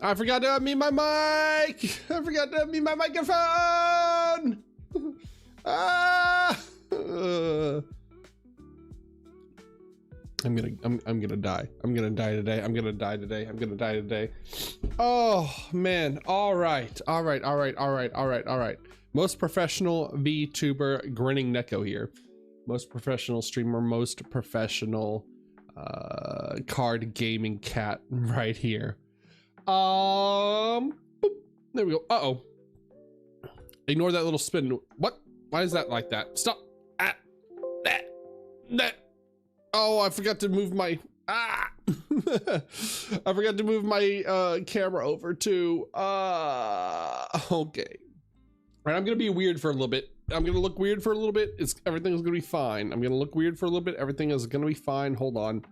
I forgot to unmute my mic. I forgot to unmute my microphone. Ah. I'm gonna die. I'm gonna die today. I'm gonna die today. I'm gonna die today. Oh man. All right. Most professional VTuber Grinning Neko here. Most professional streamer, most professional card gaming cat right here. Boop. There we go. Uh-oh. Ignore that little spin. What? Why is that like that? Stop. Ah. That. Oh, I forgot to move my I forgot to move my camera over to okay. Right, I'm gonna be weird for a little bit. I'm gonna look weird for a little bit. Everything's gonna be fine. I'm gonna look weird for a little bit. Everything is gonna be fine. Hold on.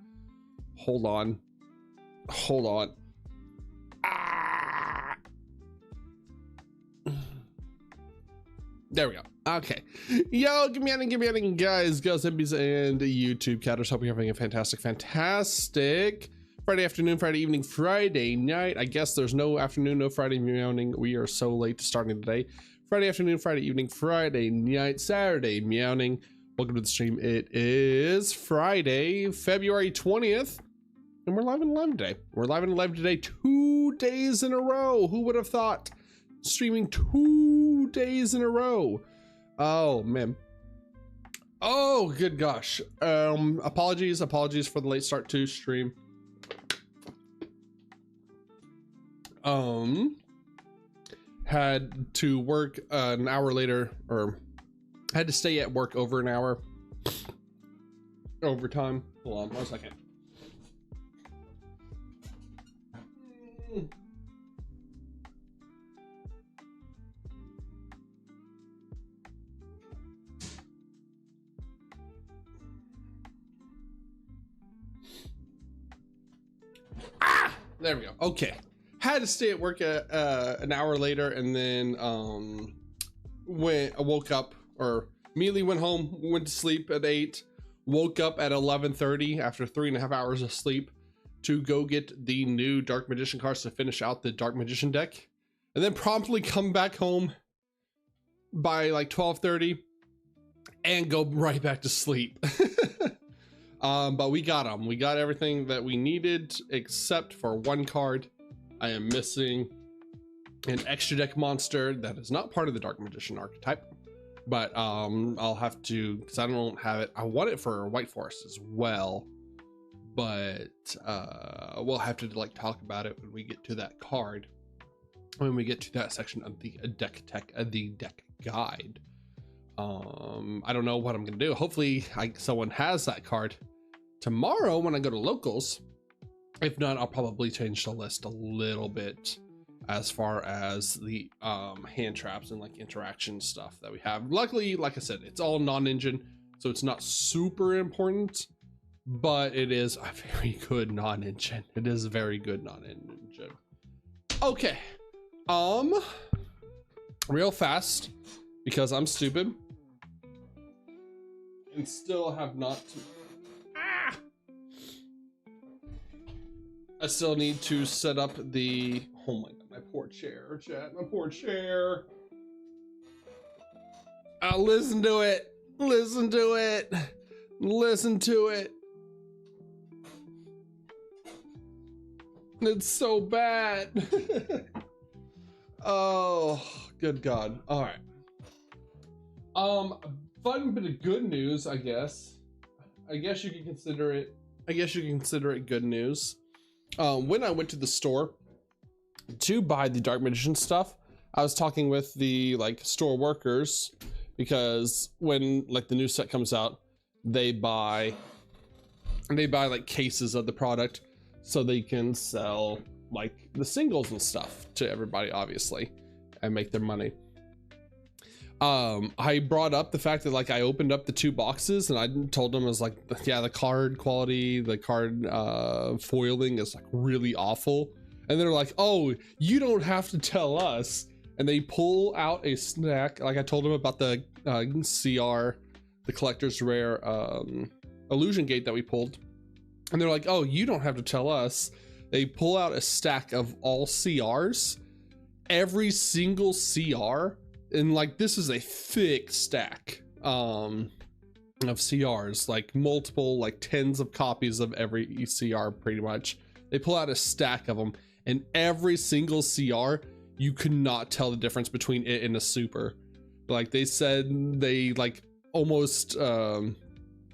There we go. Okay. Yo, give me anything, guys, girls, hippies, and YouTube catters. Hope you're having a fantastic Friday afternoon, Friday evening, Friday night. I guess there's no afternoon, no Friday meowing. We are so late to starting today. Friday afternoon, Friday evening, Friday night, Saturday meowing. Welcome to the stream. It is Friday, February 20th, and we're live and live today. We're live and live today 2 days in a row. Who would have thought? Streaming 2 days in a row. Oh man. Oh good gosh. Apologies for the late start to stream. Had to work an hour later, or had to stay at work over an hour overtime. Hold on 1 second. There we go. Okay. Had to stay at work an hour later, and then woke up, or immediately went home, went to sleep at 8, woke up at 11:30 after 3.5 hours of sleep to go get the new Dark Magician cards to finish out the Dark Magician deck, and then promptly come back home by like 12:30 and go right back to sleep. But we got them. We got everything that we needed except for one card. I am missing an extra deck monster that is not part of the Dark Magician archetype, but I'll have to, because I don't have it. I want it for whiteforest as well, but we'll have to like talk about it when we get to that card, when we get to that section of the deck guide. I don't know what I'm gonna do. Hopefully someone has that card tomorrow when I go to locals. If not, I'll probably change the list a little bit as far as the hand traps and like interaction stuff that we have. Luckily, like I said, it's all non-engine, so it's not super important, but it is a very good non-engine. It is a very good non-engine. Okay, real fast, because I'm stupid and still have not I still need to set up the, oh my god, my poor chair, chat, my poor chair. Listen to it. It's so bad. Oh, good god. All right. Fun bit of good news, I guess. I guess you can consider it good news. When I went to the store to buy the Dark Magician stuff, I was talking with the like store workers, because when like the new set comes out, they buy like cases of the product so they can sell like the singles and stuff to everybody, obviously, and make their money. I brought up the fact that like I opened up the 2 boxes and I told them, I was like, yeah, the card quality, the card foiling is like really awful. And they're like, oh, you don't have to tell us. And they pull out a snack. Like I told them about the CR, the collector's rare illusion gate that we pulled. And they're like, oh, you don't have to tell us. They pull out a stack of all CRs, every single CR, and like this is a thick stack of CRs, like multiple, like tens of copies of every CR pretty much. They pull out a stack of them, and every single CR, you could not tell the difference between it and a super. Like they said, they like almost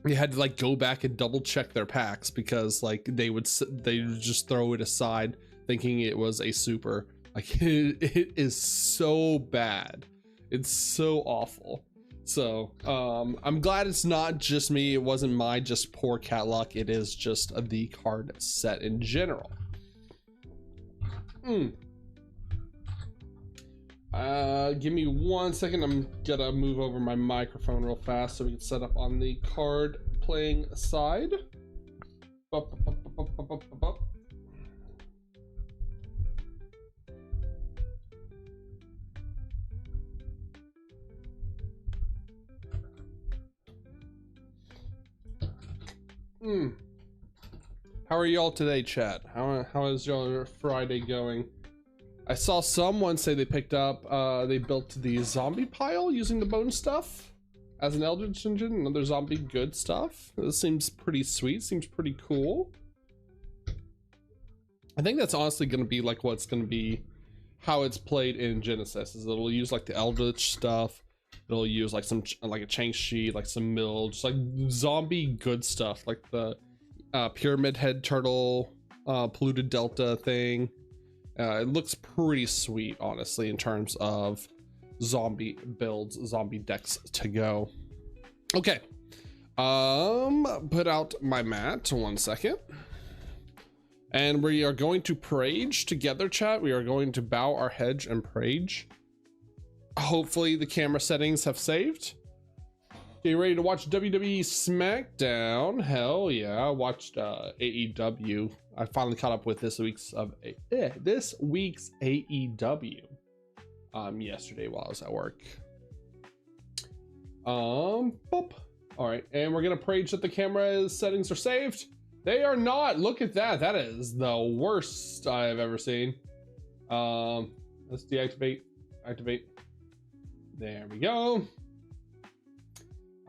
they had to like go back and double check their packs because like they would just throw it aside thinking it was a super. Like it is so bad. It's so awful. So I'm glad it's not just me. It wasn't my just poor cat luck. It is just the card set in general. Give me 1 second. I'm gonna move over my microphone real fast so we can set up on the card playing side. How are y'all today, chat? How is your Friday going? I saw someone say they picked up, they built the zombie pile using the bone stuff as an Eldritch engine, another zombie good stuff. This seems pretty sweet, seems pretty cool. I think that's honestly going to be like what's going to be how it's played in Genesis, is it'll use like the Eldritch stuff. It'll use like some, like a chain sheet, like some mill, just like zombie good stuff, like the pyramid head turtle, polluted delta thing. It looks pretty sweet, honestly, in terms of zombie builds, zombie decks to go. Okay, put out my mat 1 second, and we are going to prage together, chat. We are going to bow our heads and prage. Hopefully the camera settings have saved. Okay, you ready to watch WWE SmackDown? Hell yeah, I watched AEW. I finally caught up with this week's AEW yesterday while I was at work. Boop. All right, and we're gonna prage that the camera settings are saved. They are not. Look at that. That is the worst I've ever seen. Let's deactivate. Activate. There we go.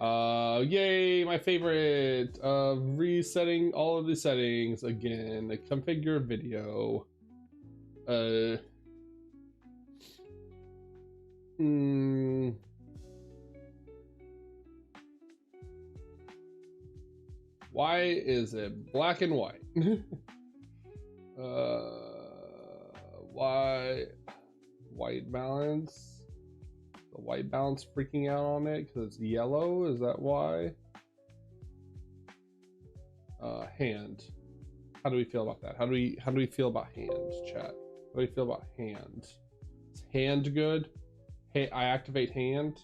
Yay, my favorite. Resetting all of the settings again. The configure video. Why is it black and white? Why white balance? The white balance freaking out on it because it's yellow. Is that why? Hand. How do we feel about that? How do we feel about hand, chat? How do we feel about hand? Is hand good? Hey, I activate hand.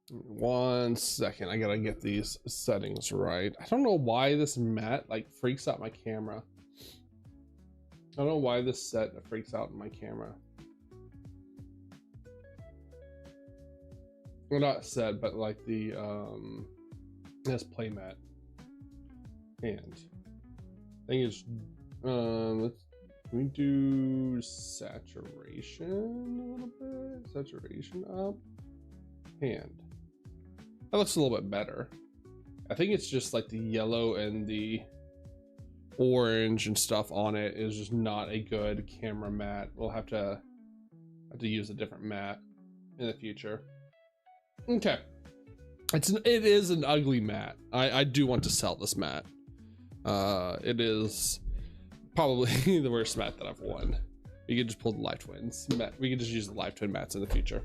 One second, I gotta get these settings right. I don't know why this mat like freaks out my camera. I don't know why this set freaks out my camera. Well, not set, but like the this play mat. And I think it's can we do saturation a little bit? Saturation up. Hand. That looks a little bit better. I think it's just like the yellow and the orange and stuff on it is just not a good camera mat. We'll have to use a different mat in the future. Okay. It is an ugly mat. I do want to sell this mat. It is probably the worst mat that I've won. We could just pull the Life Twins. We could just use the Life Twin mats in the future.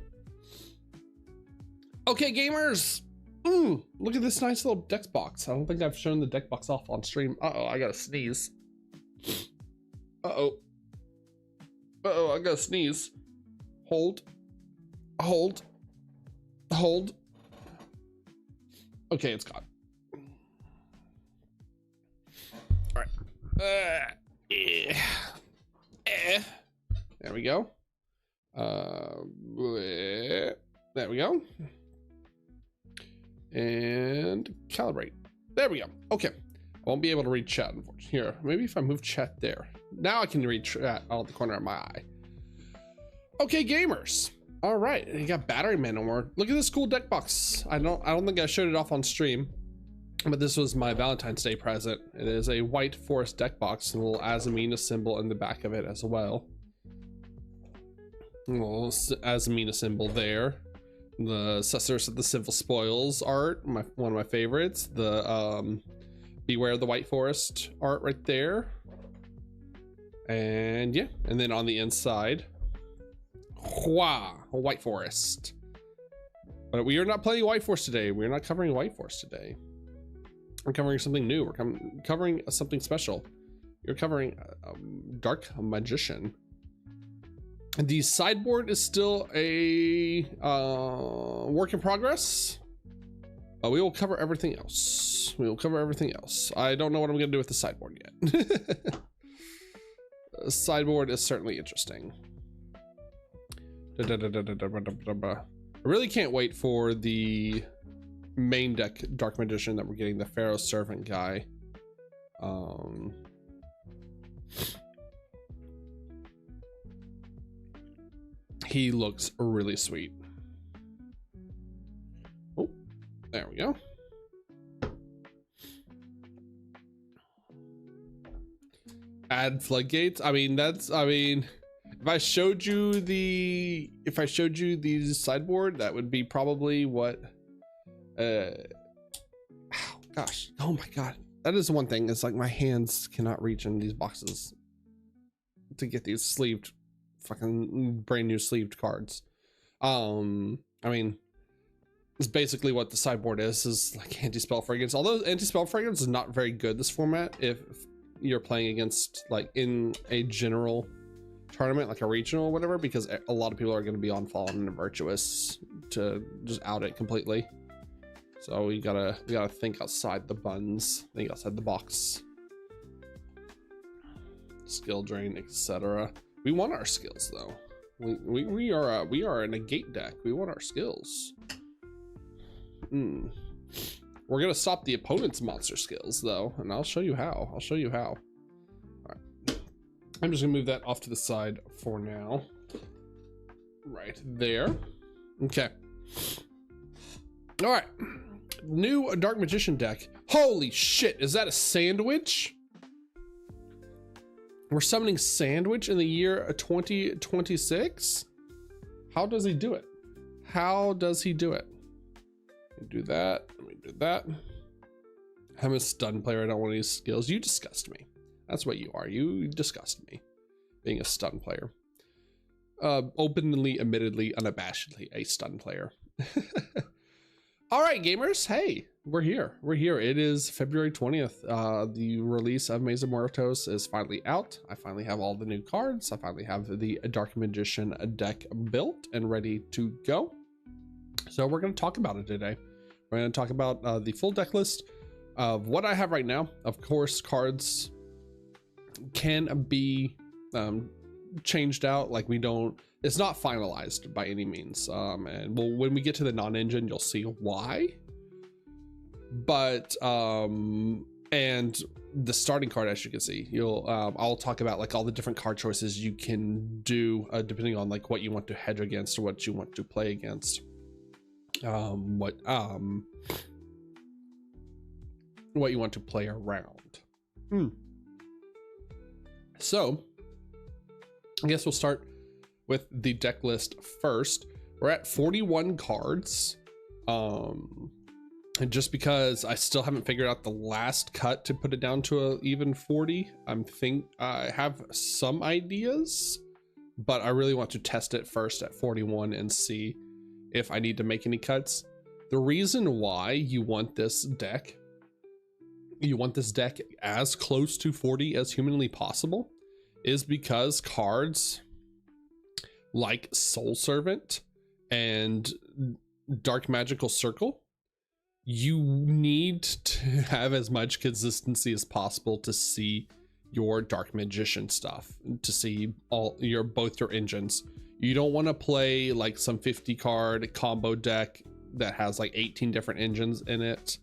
Okay, gamers. Look at this nice little deck box. I don't think I've shown the deck box off on stream. Uh-oh, I gotta sneeze. Uh-oh. Uh-oh, I gotta sneeze. Hold. Hold. Hold. Okay, it's gone. All right. There we go. There we go. And calibrate. There we go. Okay. I won't be able to read chat, unfortunately. Here, maybe if I move chat there. Now I can read chat out of the corner of my eye. Okay, gamers. All right, you got battery man no more. Look at this cool deck box. I don't think I showed it off on stream, but this was my Valentine's Day present. It is a white forest deck box, and a little Azamina symbol in the back of it as well. A little Azamina symbol there. The Successors of the Civil Spoils art, one of my favorites. The Beware the White Forest art right there. And yeah, and then on the inside, White Forest. But we are not playing White Forest today. We're not covering White Forest today. We're covering something new. We're covering something special. You're covering Dark Magician. And the sideboard is still a work in progress. We will cover everything else. We will cover everything else. I don't know what I'm gonna do with the sideboard yet. The sideboard is certainly interesting. I really can't wait for the main deck Dark Magician that we're getting, the Pharaoh Servant guy. He looks really sweet. Oh, there we go. Add floodgates. I mean, if I showed you the sideboard, that would be probably what gosh, oh my god, that is one thing. It's like my hands cannot reach in these boxes to get these sleeved, fucking brand new sleeved cards. I mean, it's basically what the sideboard is like anti-spell fragrance, although anti-spell fragrance is not very good this format if you're playing against like in a general tournament, like a regional or whatever, because a lot of people are going to be on Fallen and Virtuous to just out it completely. So we gotta think outside the buns, think outside the box. Skill drain, etc. We want our skills though. We are in a gate deck. We want our skills. We're gonna stop the opponent's monster skills though, and I'll show you how. All right. I'm just gonna move that off to the side for now. Right there. Okay. All right. New Dark Magician deck. Holy shit, is that a sandwich? We're summoning Sandwich in the year 2026? How does he do it? How does he do it? Let me do that. Let me do that. I'm a stun player. I don't want any skills. You disgust me. That's what you are. You disgust me. Being a stun player. Openly, admittedly, unabashedly a stun player. All right, gamers. Hey, we're here. We're here. It is February 20th. The release of Maze of Muertos is finally out. I finally have all the new cards. I finally have the Dark Magician deck built and ready to go. So we're going to talk about it today. We're going to talk about the full deck list of what I have right now. Of course, cards can be changed out. Like it's not finalized by any means. And when we get to the non-engine, you'll see why. But and the starting card, as you can see, I'll talk about like all the different card choices you can do depending on like what you want to hedge against or what you want to play against. What you want to play around. So I guess we'll start with the deck list first. We're at 41 cards. And just because I still haven't figured out the last cut to put it down to a even 40, I have some ideas, but I really want to test it first at 41 and see if I need to make any cuts. The reason why you want this deck as close to 40 as humanly possible is because cards like Soul Servant and Dark Magical Circle, you need to have as much consistency as possible to see your Dark Magician stuff, to see both your engines. You don't want to play like some 50 card combo deck that has like 18 different engines in it.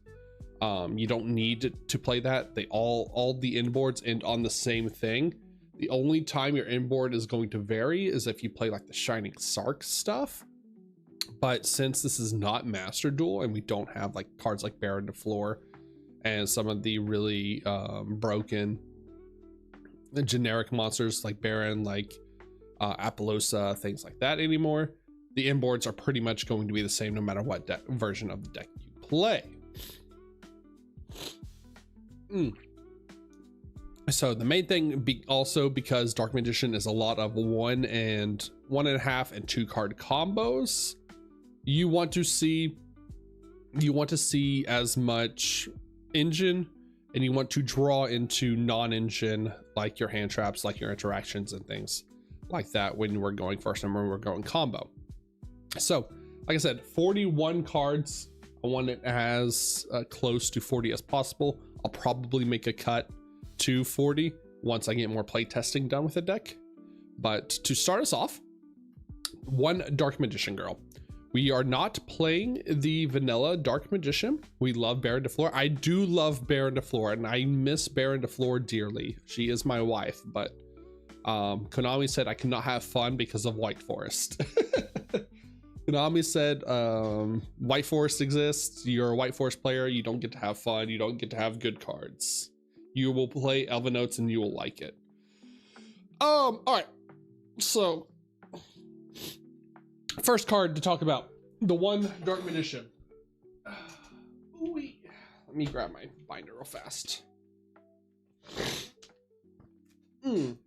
You don't need to play that. They all the inboards end on the same thing. The only time your inboard is going to vary is if you play like the Shining Sark stuff. But since this is not Master Duel and we don't have like cards like Baron de Fleur and some of the really broken generic monsters like Baron, like Apollosa, things like that anymore, the inboards are pretty much going to be the same no matter what version of the deck you play. So the main thing also because Dark Magician is a lot of 1 and 1.5 and 2 card combos, you want to see as much engine, and you want to draw into non-engine like your hand traps, like your interactions and things like that when we're going first and when we're going combo. So like I said, 41 cards. I want it as close to 40 as possible. I'll probably make a cut to 40 once I get more play testing done with the deck. But to start us off, 1 Dark Magician Girl. We are not playing the vanilla Dark Magician. We love Baron de Fleur. I do love Baron de Fleur, and I miss Baron de Fleur dearly. She is my wife, but Konami said I cannot have fun because of whiteforest. Konami said whiteforest exists. You're a whiteforest player. You don't get to have fun. You don't get to have good cards. You will play Elven Notes and you will like it. All right. So first card to talk about, the 1 Dark Magician. Let me grab my binder real fast. Let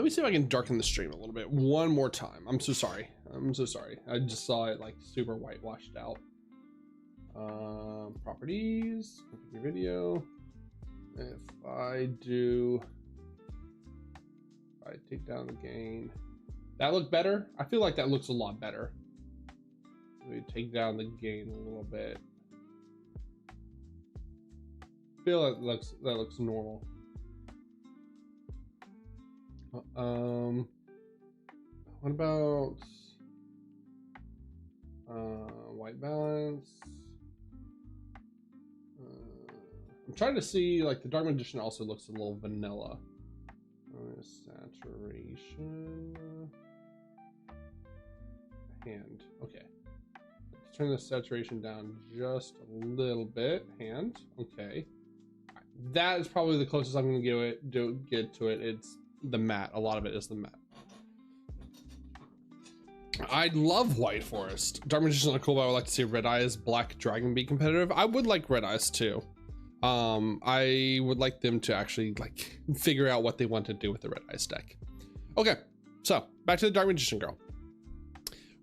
me see if I can darken the stream a little bit one more time. I'm so sorry. I just saw it like super whitewashed out. Properties, configure video. If I take down the gain, that look better? I feel like that looks a lot better. Let me take down the gain a little bit. I feel like that looks normal. What about white balance? I'm trying to see, like, the Dark Magician also looks a little vanilla. Saturation. Hand. Okay. Let's turn the saturation down just a little bit. Hand. Okay. That is probably the closest I'm going to get to it. It's the matte. A lot of it is the matte. I love Whiteforest. Dark Magician are cool, but I would like to see Red Eyes Black Dragon be competitive. I would like Red Eyes too. I would like them to actually like figure out what they want to do with the Red Eyes deck. Okay, so back to the Dark Magician Girl.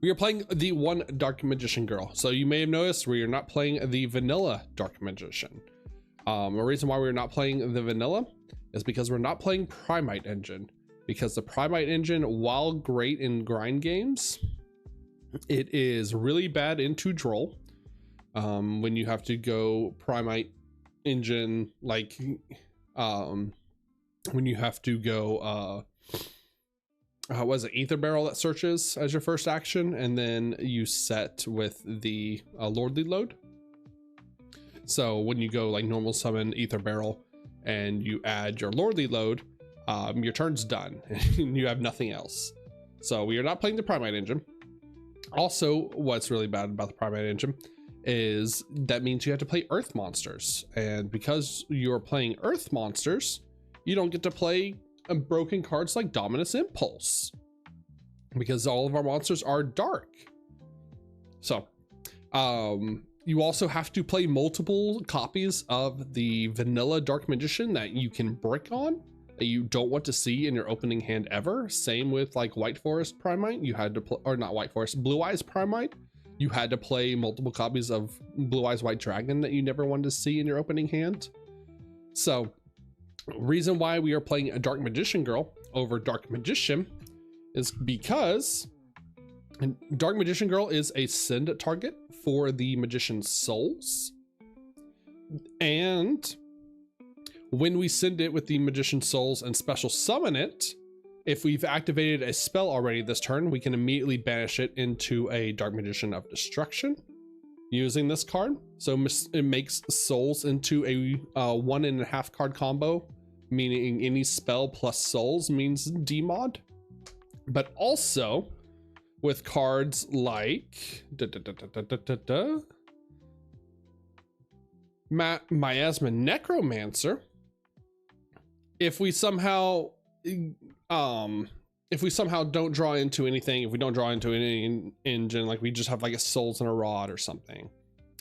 We are playing the 1 Dark Magician Girl. So you may have noticed we are not playing the vanilla Dark Magician. The reason why we're not playing the vanilla is because we're not playing Primite Engine. Because the Primite Engine, while great in grind games, it is really bad in 2-Droll. When you have to go Primite Engine, like when you have to go what is it, Ether Barrel that searches as your first action, and then you set with the Lordly Load. So when you go like normal summon Ether Barrel and you add your Lordly Load, your turn's done and you have nothing else. So we are not playing the Primite Engine. Also, what's really bad about the Primate Engine is that means you have to play Earth monsters, and because you're playing Earth monsters, you don't get to play broken cards like Dominus Impulse because all of our monsters are dark. So you also have to play multiple copies of the vanilla Dark Magician that you can brick on, that you don't want to see in your opening hand ever. Same with like White Forest Primite, you had to play, or not White Forest, Blue Eyes Primite, you had to play multiple copies of Blue Eyes White Dragon that you never wanted to see in your opening hand. So reason why we are playing a Dark Magician Girl over Dark Magician is because Dark Magician Girl is a send target for the Magician's Souls, and When we send it with the Magician Souls and special summon it, if we've activated a spell already this turn, we can immediately banish it into a Dark Magician of Destruction using this card. So it makes souls into a 1.5 card combo, meaning any spell plus souls means demod. But also with cards like Miasma Necromancer, if we somehow don't draw into anything, if we don't draw into any engine, like we just have like a souls and a rod or something,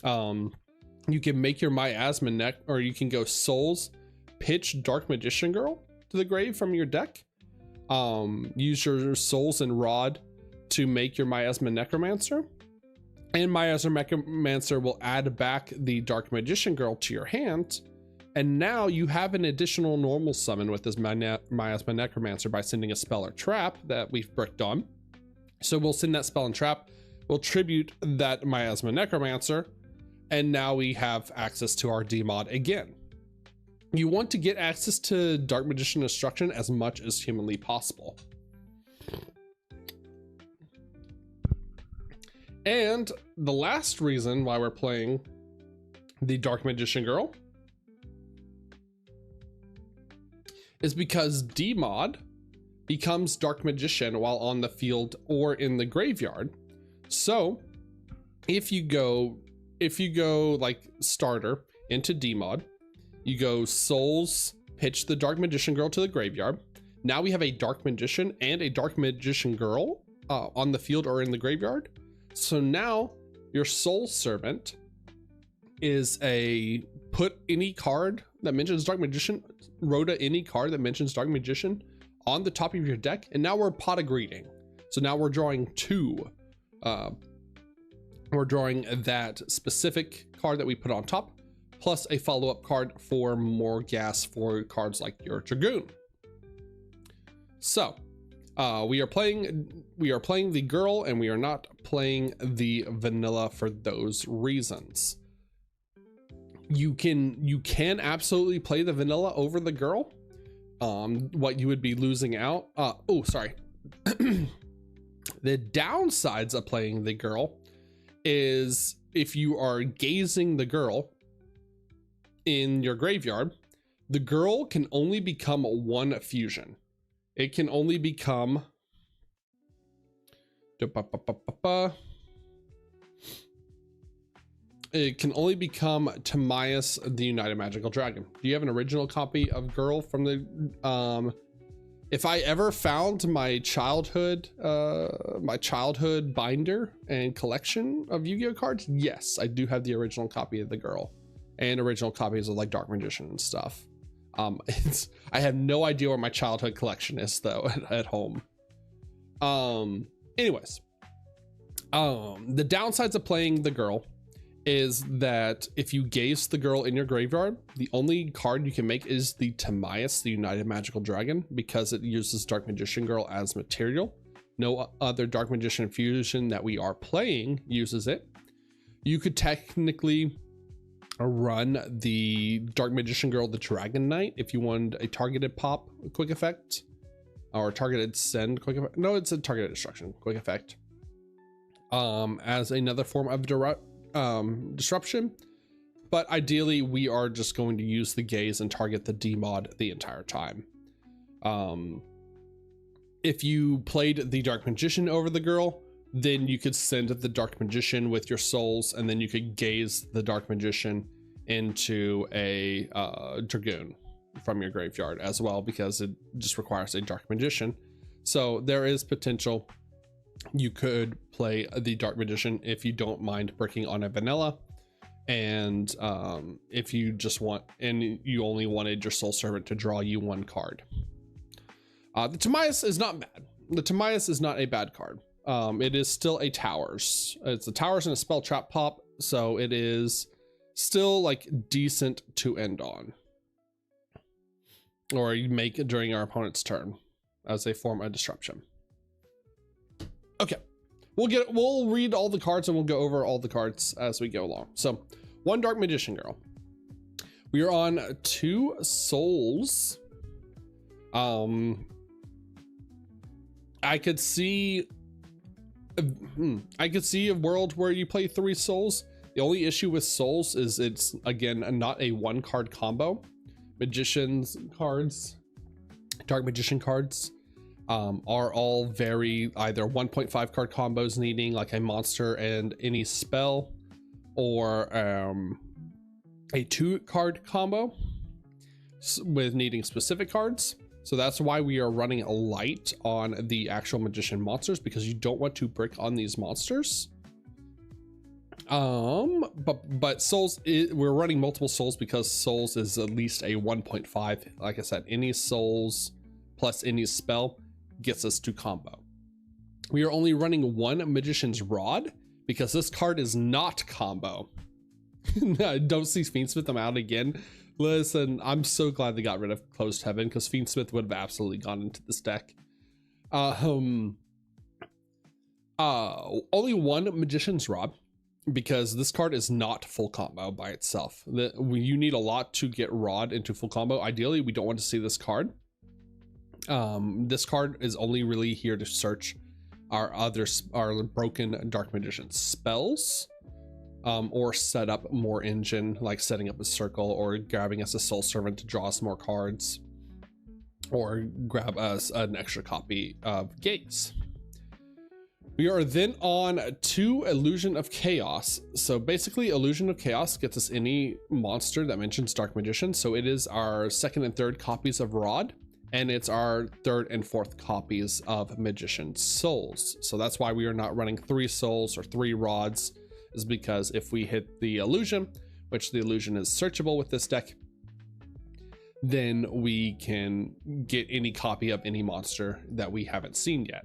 you can make your Miasma or you can go souls, pitch Dark Magician Girl to the grave from your deck, use your souls and rod to make your Miasma Necromancer, and Miasma Necromancer will add back the Dark Magician Girl to your hand. And now you have an additional normal summon with this Miasma Necromancer by sending a spell or trap that we've bricked on. So we'll send that spell and trap, we'll tribute that Miasma Necromancer, and now we have access to our demod again. You want to get access to Dark Magician Destruction as much as humanly possible. And the last reason why we're playing the Dark Magician Girl is because demod becomes Dark Magician while on the field or in the graveyard. So if you go like starter into demod, you go souls, pitch the Dark Magician Girl to the graveyard. Now we have a Dark Magician and a Dark Magician Girl on the field or in the graveyard. So now your Soul Servant is a put any card that mentions Dark Magician, Rhoda any card that mentions Dark Magician on the top of your deck, and now we're Pot of Greeting. So now we're drawing two. We're drawing that specific card that we put on top, plus a follow-up card for more gas for cards like your Dragoon. So we are playing the girl, and we are not playing the vanilla for those reasons. You can absolutely play the vanilla over the girl. What you would be losing out. Oh, sorry. The downsides of playing the girl is if you are gazing the girl in your graveyard, the girl can only become one fusion. It can only become Timaeus the United Magical Dragon. Do you have an original copy of Girl from the if I ever found my childhood binder and collection of Yu-Gi-Oh cards, yes, I do have the original copy of the Girl and original copies of like Dark Magician and stuff. I have no idea where my childhood collection is though at home. Anyways, the downsides of playing the girl is that if you gaze the girl in your graveyard, the only card you can make is the Timaeus, the United Magical Dragon, because it uses Dark Magician Girl as material. No other Dark Magician fusion that we are playing uses it. You could technically run the Dark Magician Girl, the Dragon Knight, if you wanted a targeted pop quick effect, or targeted send quick effect. No, it's a targeted destruction quick effect. As another form of disruption, but ideally we are just going to use the gaze and target the demod the entire time. If you played the Dark Magician over the girl, then you could send the Dark Magician with your souls, and then you could gaze the Dark Magician into a Dragoon from your graveyard as well, because it just requires a Dark Magician. So there is potential you could play the Dark Magician if you don't mind bricking on a vanilla, and if you just want, and you only wanted your Soul Servant to draw you one card. The Timaeus is not bad. The Timaeus is not a bad card. It is still a towers. It's a towers and a spell trap pop, so it is still like decent to end on, or you make it during our opponent's turn as a form of disruption. Okay, we'll read all the cards and we'll go over all the cards as we go along. So, one Dark Magician Girl. We are on 2 souls. I could see a world where you play 3 souls. The only issue with souls is it's, again, not a 1-card combo. Magician's cards, dark magician cards, are all very either 1.5 card combos needing like a monster and any spell, or a 2-card combo with needing specific cards. So that's why we are running a light on the actual magician monsters, because you don't want to brick on these monsters. But souls, we're running multiple souls because souls is at least a 1.5. Like I said, any souls plus any spell gets us to combo. We are only running 1 magician's rod because this card is not combo. I don't see Fiendsmith them out again. Listen, I'm so glad they got rid of Closed Heaven, because Fiendsmith would have absolutely gone into this deck. Only 1 magician's rod, because this card is not full combo by itself. You need a lot to get rod into full combo. Ideally, we don't want to see this card. This card is only really here to search our broken dark magician spells, or set up more engine, like setting up a circle or grabbing us a soul servant to draw us more cards, or grab us an extra copy of Gaze. We are then on 2 Illusion of Chaos. So basically, Illusion of Chaos gets us any monster that mentions Dark Magician. So it is our 2nd and 3rd copies of Rod, and it's our 3rd and 4th copies of Magician Souls. So that's why we are not running 3 Souls or 3 Rods, is because if we hit the Illusion, which the Illusion is searchable with this deck, then we can get any copy of any monster that we haven't seen yet.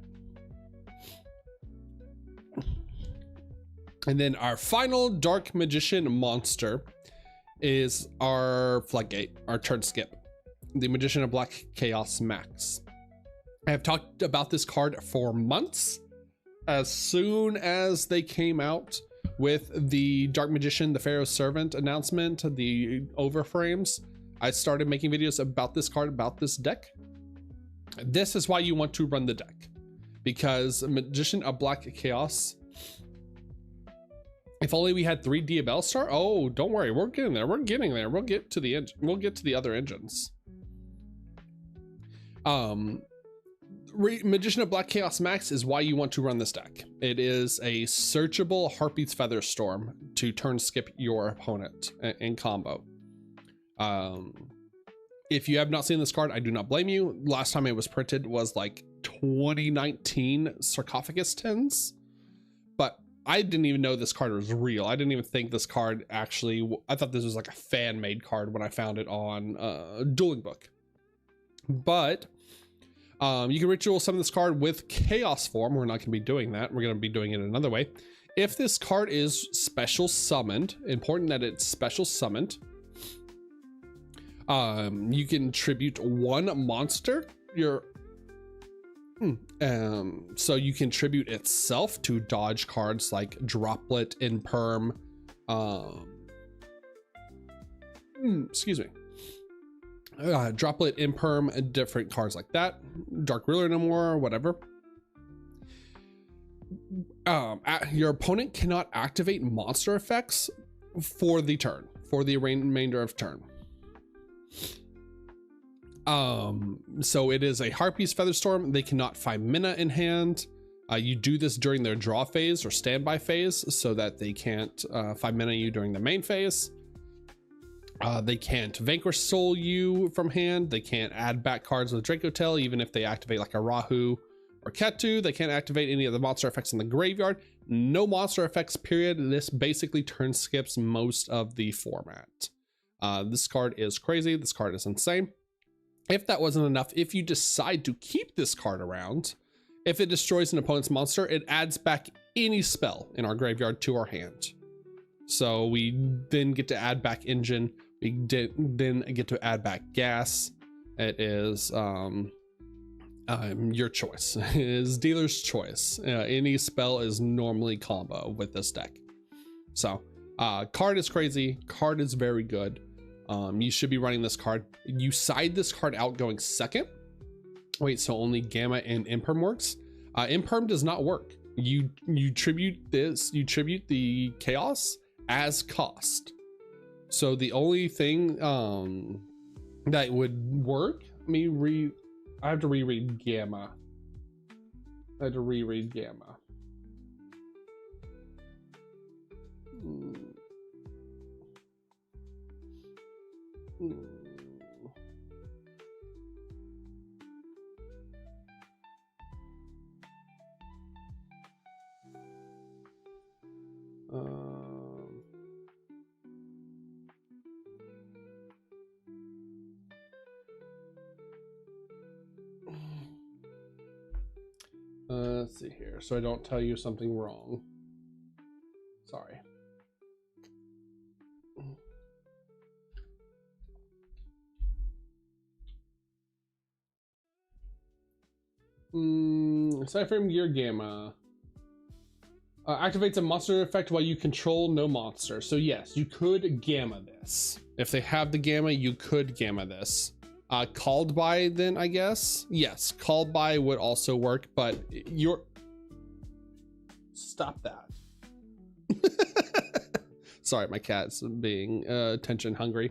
And then our final Dark Magician monster is our Floodgate, our turn skip, the Magician of Black Chaos Max. I have talked about this card for months. As soon as they came out with the Dark Magician, the Pharaoh's Servant announcement, the overframes, I started making videos about this card, about this deck. This is why you want to run the deck, because Magician of Black Chaos, if only we had 3 Diabell Star. Oh, don't worry, we're getting there. We're getting there. We'll get to the engine. We'll get to the other engines. Magician of Black Chaos Max is why you want to run this deck. It is a searchable Harpy's Feather Storm to turn skip your opponent in combo. If you have not seen this card, I do not blame you. Last time it was printed was like 2019 Sarcophagus Tins, but I didn't even know this card was real. I didn't even think this card actually, I thought this was like a fan-made card when I found it on Dueling Book. But you can ritual summon this card with Chaos Form. We're not going to be doing that. We're going to be doing it another way. If this card is special summoned, important that it's special summoned, you can tribute 1 monster. So you can tribute itself to dodge cards like Droplet, Imperm, Droplet, Imperm, different cards like that. Dark Ruler no more, whatever. Your opponent cannot activate monster effects for the turn, for the remainder of turn. So it is a Harpy's Featherstorm. They cannot find mana in hand. You do this during their draw phase or standby phase so that they can't find mana you during the main phase. They can't Vanquish Soul you from hand. They can't add back cards with Dracotail, even if they activate like a Rahu or Ketu. They can't activate any of the monster effects in the graveyard. No monster effects, period. This basically turn skips most of the format. This card is crazy. This card is insane. If that wasn't enough, if you decide to keep this card around, if it destroys an opponent's monster, it adds back any spell in our graveyard to our hand. So we then get to add back Engine. We then get to add back Gas. It is your choice. It is dealer's choice. Any spell is normally combo with this deck. So card is crazy. Card is very good. You should be running this card. You side this card out going second. Wait, so only Gamma and Imperm works? Imperm does not work. You tribute the chaos as cost. So the only thing that would work, I have to reread Gamma. Let's see here, so I don't tell you something wrong. Sorry. Aside from Gear Gamma, activates a monster effect while you control no monster. So yes, you could Gamma this. If they have the Gamma, you could Gamma this. Called by then, I guess. Yes, called by would also work, but stop that. Sorry, my cat's being attention hungry.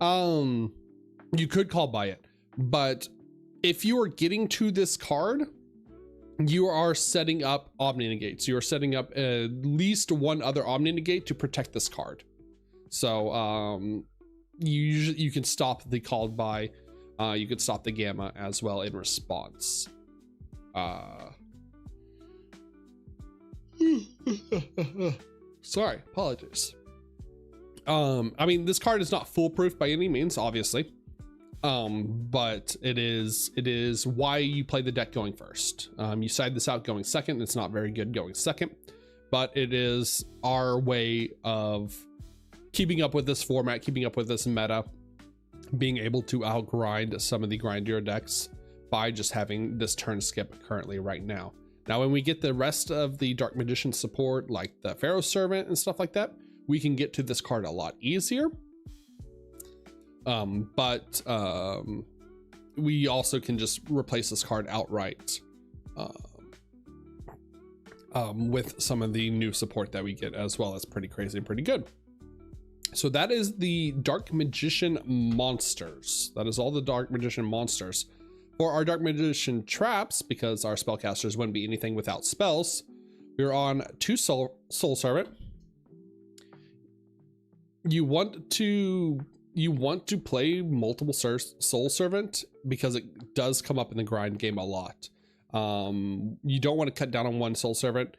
You could call by it, but if you are getting to this card, you are setting up Omni Negates. You are setting up at least one other Omni Negate to protect this card. So you can stop the called by. You could stop the Gamma as well in response. Sorry, apologies. I mean, this card is not foolproof by any means, obviously. But it is why you play the deck going first. You side this out going second. It's not very good going second, but it is our way of keeping up with this format, keeping up with this meta, being able to outgrind some of the grindier decks by just having this turn skip currently right now. Now, when we get the rest of the Dark Magician support, like the Pharaoh Servant and stuff like that, we can get to this card a lot easier. But we also can just replace this card outright with some of the new support that we get as well. That's pretty crazy and pretty good. So that is the Dark Magician monsters. That is all the Dark Magician monsters. For our Dark Magician traps, because our spellcasters wouldn't be anything without spells, we're on 2 Soul Servant. You want to play multiple Soul Servant because it does come up in the grind game a lot. You don't want to cut down on one Soul Servant.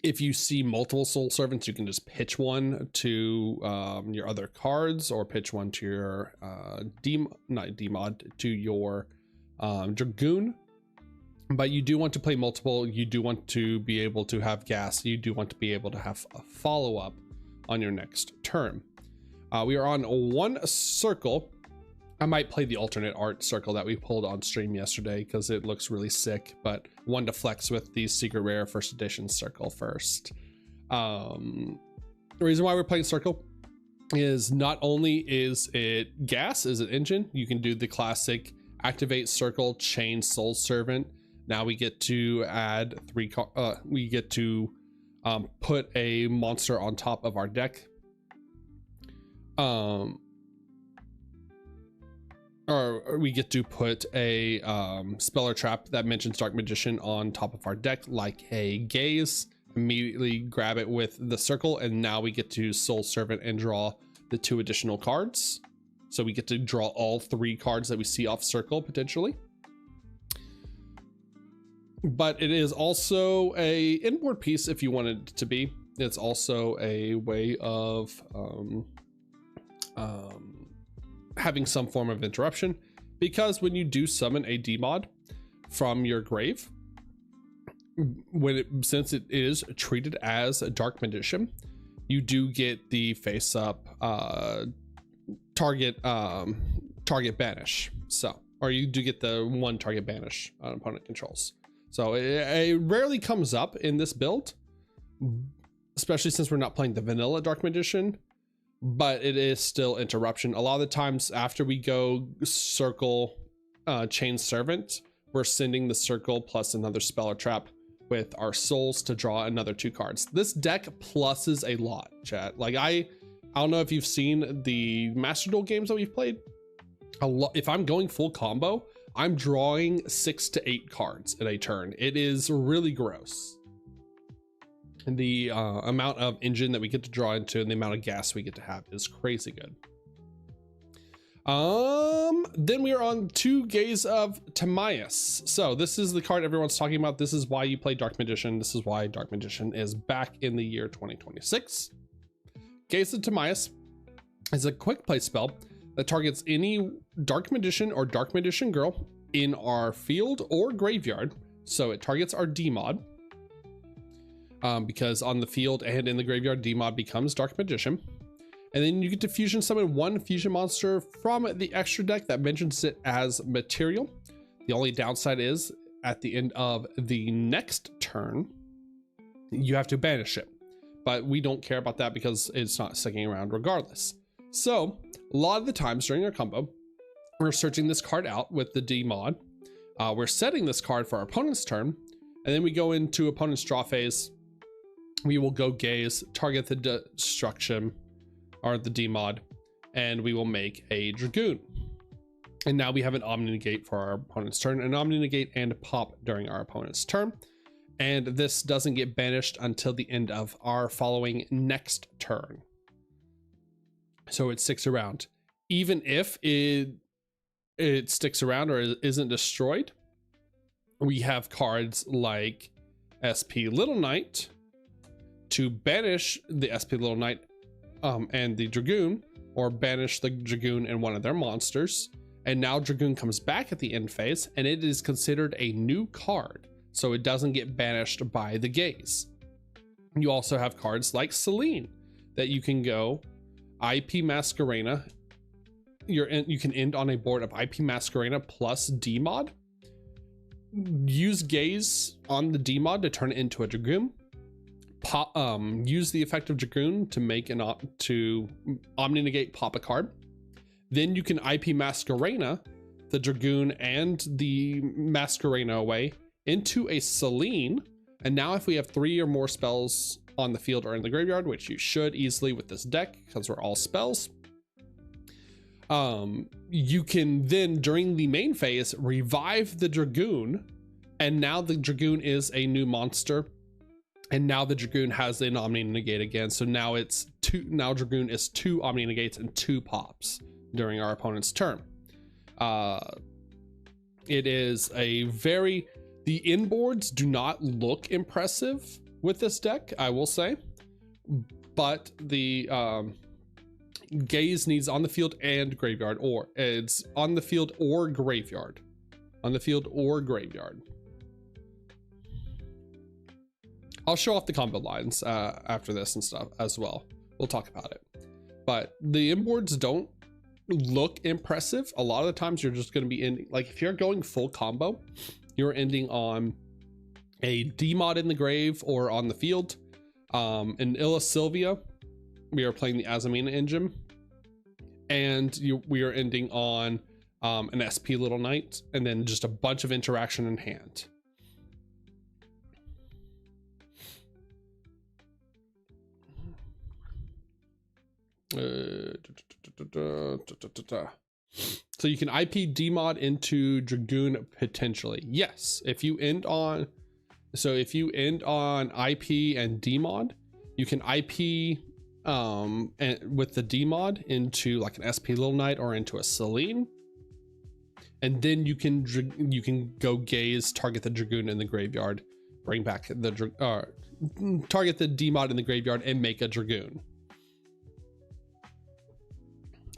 If you see multiple Soul Servants, you can just pitch one to your other cards, or pitch one to your to your Dragoon. But you do want to play multiple. You do want to be able to have gas. You do want to be able to have a follow-up on your next turn. We are on 1 circle. I might play the alternate art circle that we pulled on stream yesterday because it looks really sick, but one to flex with the secret rare first edition circle first. The reason why we're playing circle is not only is it gas, is it engine, you can do the classic activate circle, chain Soul Servant. Now we get to add 3 we get to put a monster on top of our deck. Or we get to put a speller trap that mentions Dark Magician on top of our deck, like a gaze. Immediately grab it with the circle, and now we get to Soul Servant and draw the 2 additional cards. So we get to draw all 3 cards that we see off circle potentially. But it is also a inboard piece if you want it to be. It's also a way of having some form of interruption, because when you do summon a demod from your grave, since it is treated as a Dark Magician, you do get the face up target banish. So, or you do get the 1 target banish on opponent controls. So it rarely comes up in this build, especially since we're not playing the vanilla Dark Magician. but it is still interruption. A lot of the times after we go circle chain servant, we're sending the circle plus another spell or trap with our souls to draw another 2 cards. This deck pluses a lot, chat. Like I don't know if you've seen the Master Duel games that we've played. If I'm going full combo, I'm drawing 6 to 8 cards in a turn. It is really gross. And the amount of engine that we get to draw into and the amount of gas we get to have is crazy good. Then we are on 2 Gaze of Timaeus. So this is the card everyone's talking about. This is why you play Dark Magician. This is why Dark Magician is back in the year 2026. Gaze of Timaeus is a quick play spell that targets any Dark Magician or Dark Magician girl in our field or graveyard. So it targets our D mod. Because on the field and in the graveyard, D mod becomes Dark Magician. And then you get to fusion summon 1 fusion monster from the extra deck that mentions it as material. The only downside is at the end of the next turn, you have to banish it. But we don't care about that because it's not sticking around regardless. So a lot of the times during our combo, we're searching this card out with the D mod. We're setting this card for our opponent's turn. And then we go into opponent's draw phase. We will go gaze, target the destruction or the D mod, and we will make a Dragoon. And now we have an Omni Negate for our opponent's turn, an Omni Negate and pop during our opponent's turn. And this doesn't get banished until the end of our following next turn. So it sticks around. Even if it sticks around or isn't destroyed, we have cards like SP Little Knight to banish the SP Little Knight and the Dragoon, or banish the Dragoon and one of their monsters. And now Dragoon comes back at the end phase and it is considered a new card, so it doesn't get banished by the gaze. You also have cards like Selene that you can go IP Masquerena. You can end on a board of IP Masquerena plus D mod. Use gaze on the D mod to turn it into a Dragoon. Use the effect of Dragoon to make to Omni Negate pop a card. Then you can IP Masquerena the Dragoon and the Masquerena away into a Selene. And now if we have 3 or more spells on the field or in the graveyard, which you should easily with this deck because we're all spells, you can then during the main phase revive the Dragoon, and now the Dragoon is a new monster. And now the Dragoon has an Omni Negate again. So now it's now Dragoon is 2 Omni Negates and 2 pops during our opponent's turn. It is a the inboards do not look impressive with this deck, I will say, but the gaze needs on the field and graveyard, or it's on the field or graveyard. On the field or graveyard. I'll show off the combo lines after this and stuff as well. We'll talk about it. But the inboards don't look impressive. A lot of the times you're just going to be in, like if you're going full combo, you're ending on a D mod in the grave or on the field. In Illa Sylvia, we are playing the Azamina engine. And we are ending on an SP Little Knight and then just a bunch of interaction in hand. So you can IP D mod into Dragoon potentially. Yes, if you end on IP and D mod, you can IP and with the D mod into like an SP Little Knight or into a Selene, and then you can go gaze, target the Dragoon in the graveyard, bring back the target the D mod in the graveyard and make a Dragoon.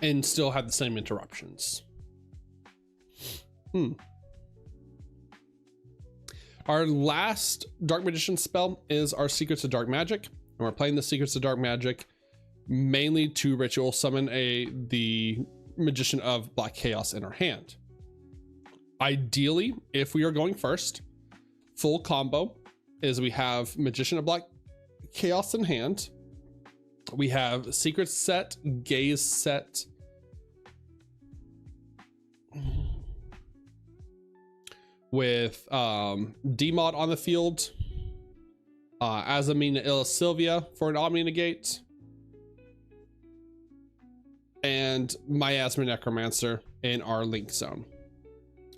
And still have the same interruptions. Our last Dark Magician spell is our Secrets of Dark Magic. And we're playing the Secrets of Dark Magic mainly to ritual summon the Magician of Black Chaos in our hand. Ideally, if we are going first, full combo is we have Magician of Black Chaos in hand. We have secret set, gaze set, with D-Mod on the field, Azamina Illa Sylvia for an Omni Negate, and Miasma Necromancer in our Link Zone.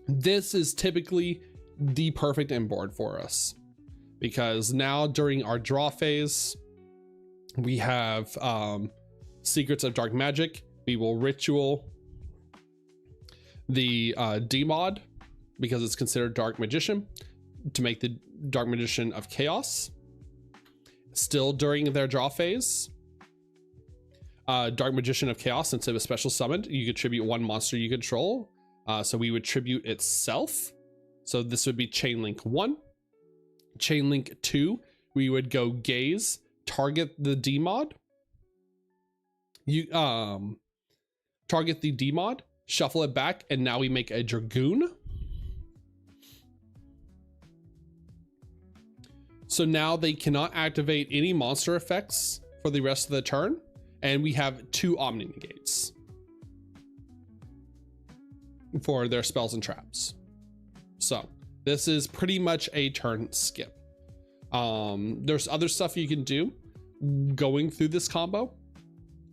This is typically the perfect inboard for us, because now during our draw phase, we have Secrets of Dark Magic. We will ritual the D-Mod, because it's considered Dark Magician, to make the Dark Magician of Chaos. Still during their draw phase, Dark Magician of Chaos, since it was special summoned, you could tribute one monster you control. So we would tribute itself. So this would be Chainlink 1. Chainlink 2, we would go gaze, target the D-Mod. You target the D-Mod, shuffle it back, and now we make a Dragoon. So now they cannot activate any monster effects for the rest of the turn, and we have 2 Omni Negates for their spells and traps. So this is pretty much a turn skip. There's other stuff you can do going through this combo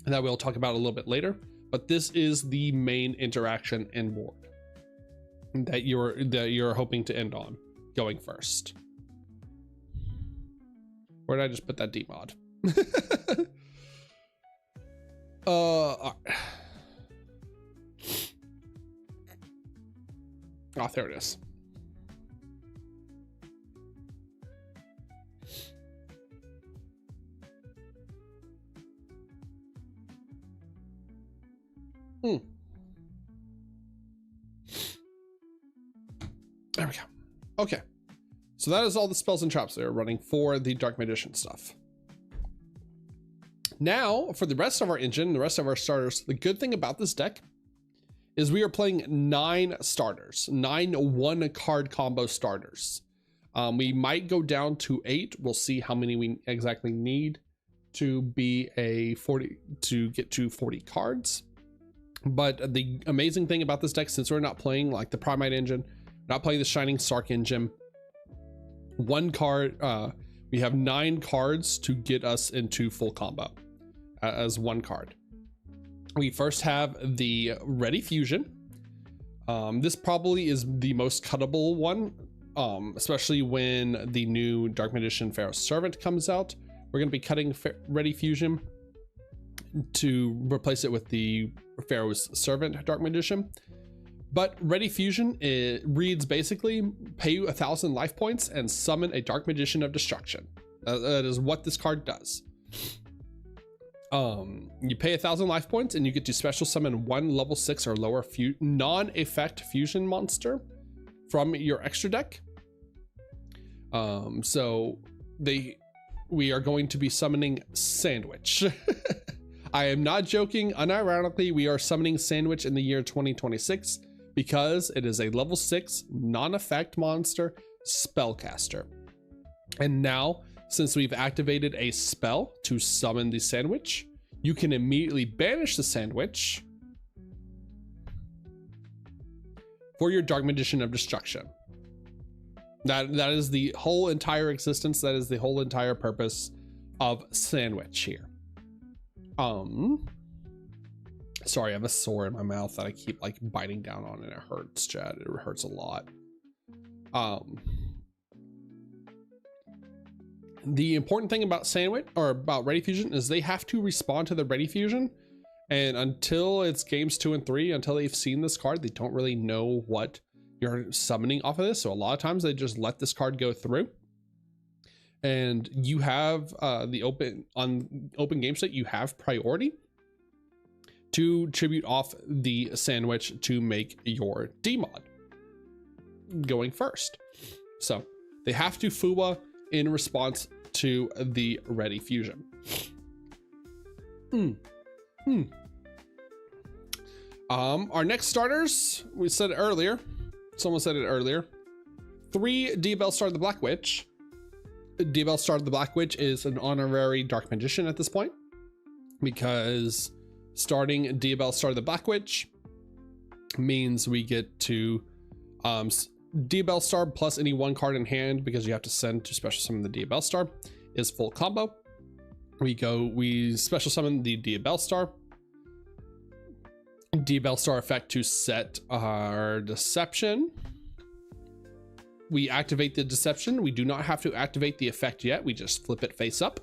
that we'll talk about a little bit later, but this is the main interaction and board that you're hoping to end on going first. Where did I just put that D-Mod? Oh, there it is. There we go. Okay. So that is all the spells and traps that are running for the Dark Magician stuff. Now, for the rest of our engine, the rest of our starters, the good thing about this deck is we are playing 9 starters, 9 1-card combo starters. We might go down to 8. We'll see how many we exactly need to be a 40 to get to 40 cards. But the amazing thing about this deck, since we're not playing like the Primite engine, not playing the Shining Sark engine, one card, we have 9 cards to get us into full combo as one card. We first have the Ready Fusion. This probably is the most cuttable one, especially when the new Dark Magician Pharaoh's Servant comes out. We're going to be cutting Ready Fusion to replace it with the Pharaoh's Servant Dark Magician. But Ready Fusion, it reads basically pay you 1,000 life points and summon a Dark Magician of Destruction. That is what this card does. You pay 1,000 life points and you get to special summon 1 level 6 or lower non-effect fusion monster from your extra deck. So we are going to be summoning Sandwich. I am not joking. Unironically, we are summoning Sandwich in the year 2026 because it is a level 6 non-effect monster spellcaster. And now, since we've activated a spell to summon the Sandwich, you can immediately banish the Sandwich for your Dark Magician of Destruction. That is the whole entire existence. That is the whole entire purpose of Sandwich here. Sorry, I have a sore in my mouth that I keep like biting down on, and it hurts, Chad. It hurts a lot. The important thing about Sandwich, or about Ready Fusion, is they have to respond to the Ready Fusion, and until it's games 2 and 3, until they've seen this card, they don't really know what you're summoning off of this. So a lot of times they just let this card go through, and you have the open game state, you have priority to tribute off the Sandwich to make your D-Mod going first. So they have to FUA in response to the Ready Fusion. Our next starters, we said it earlier. Someone said it earlier. 3 D-Bell Star of the Black Witch. D-Bell Star of the Black Witch is an honorary Dark Magician at this point. because starting Diabell Star the Black Witch means we get to Diabell Star plus any one card in hand, because you have to send to special summon the Diabell Star, is full combo. We special summon the Diabell Star. Diabell Star effect to set our Deception. We activate the Deception. We do not have to activate the effect yet. We just flip it face up.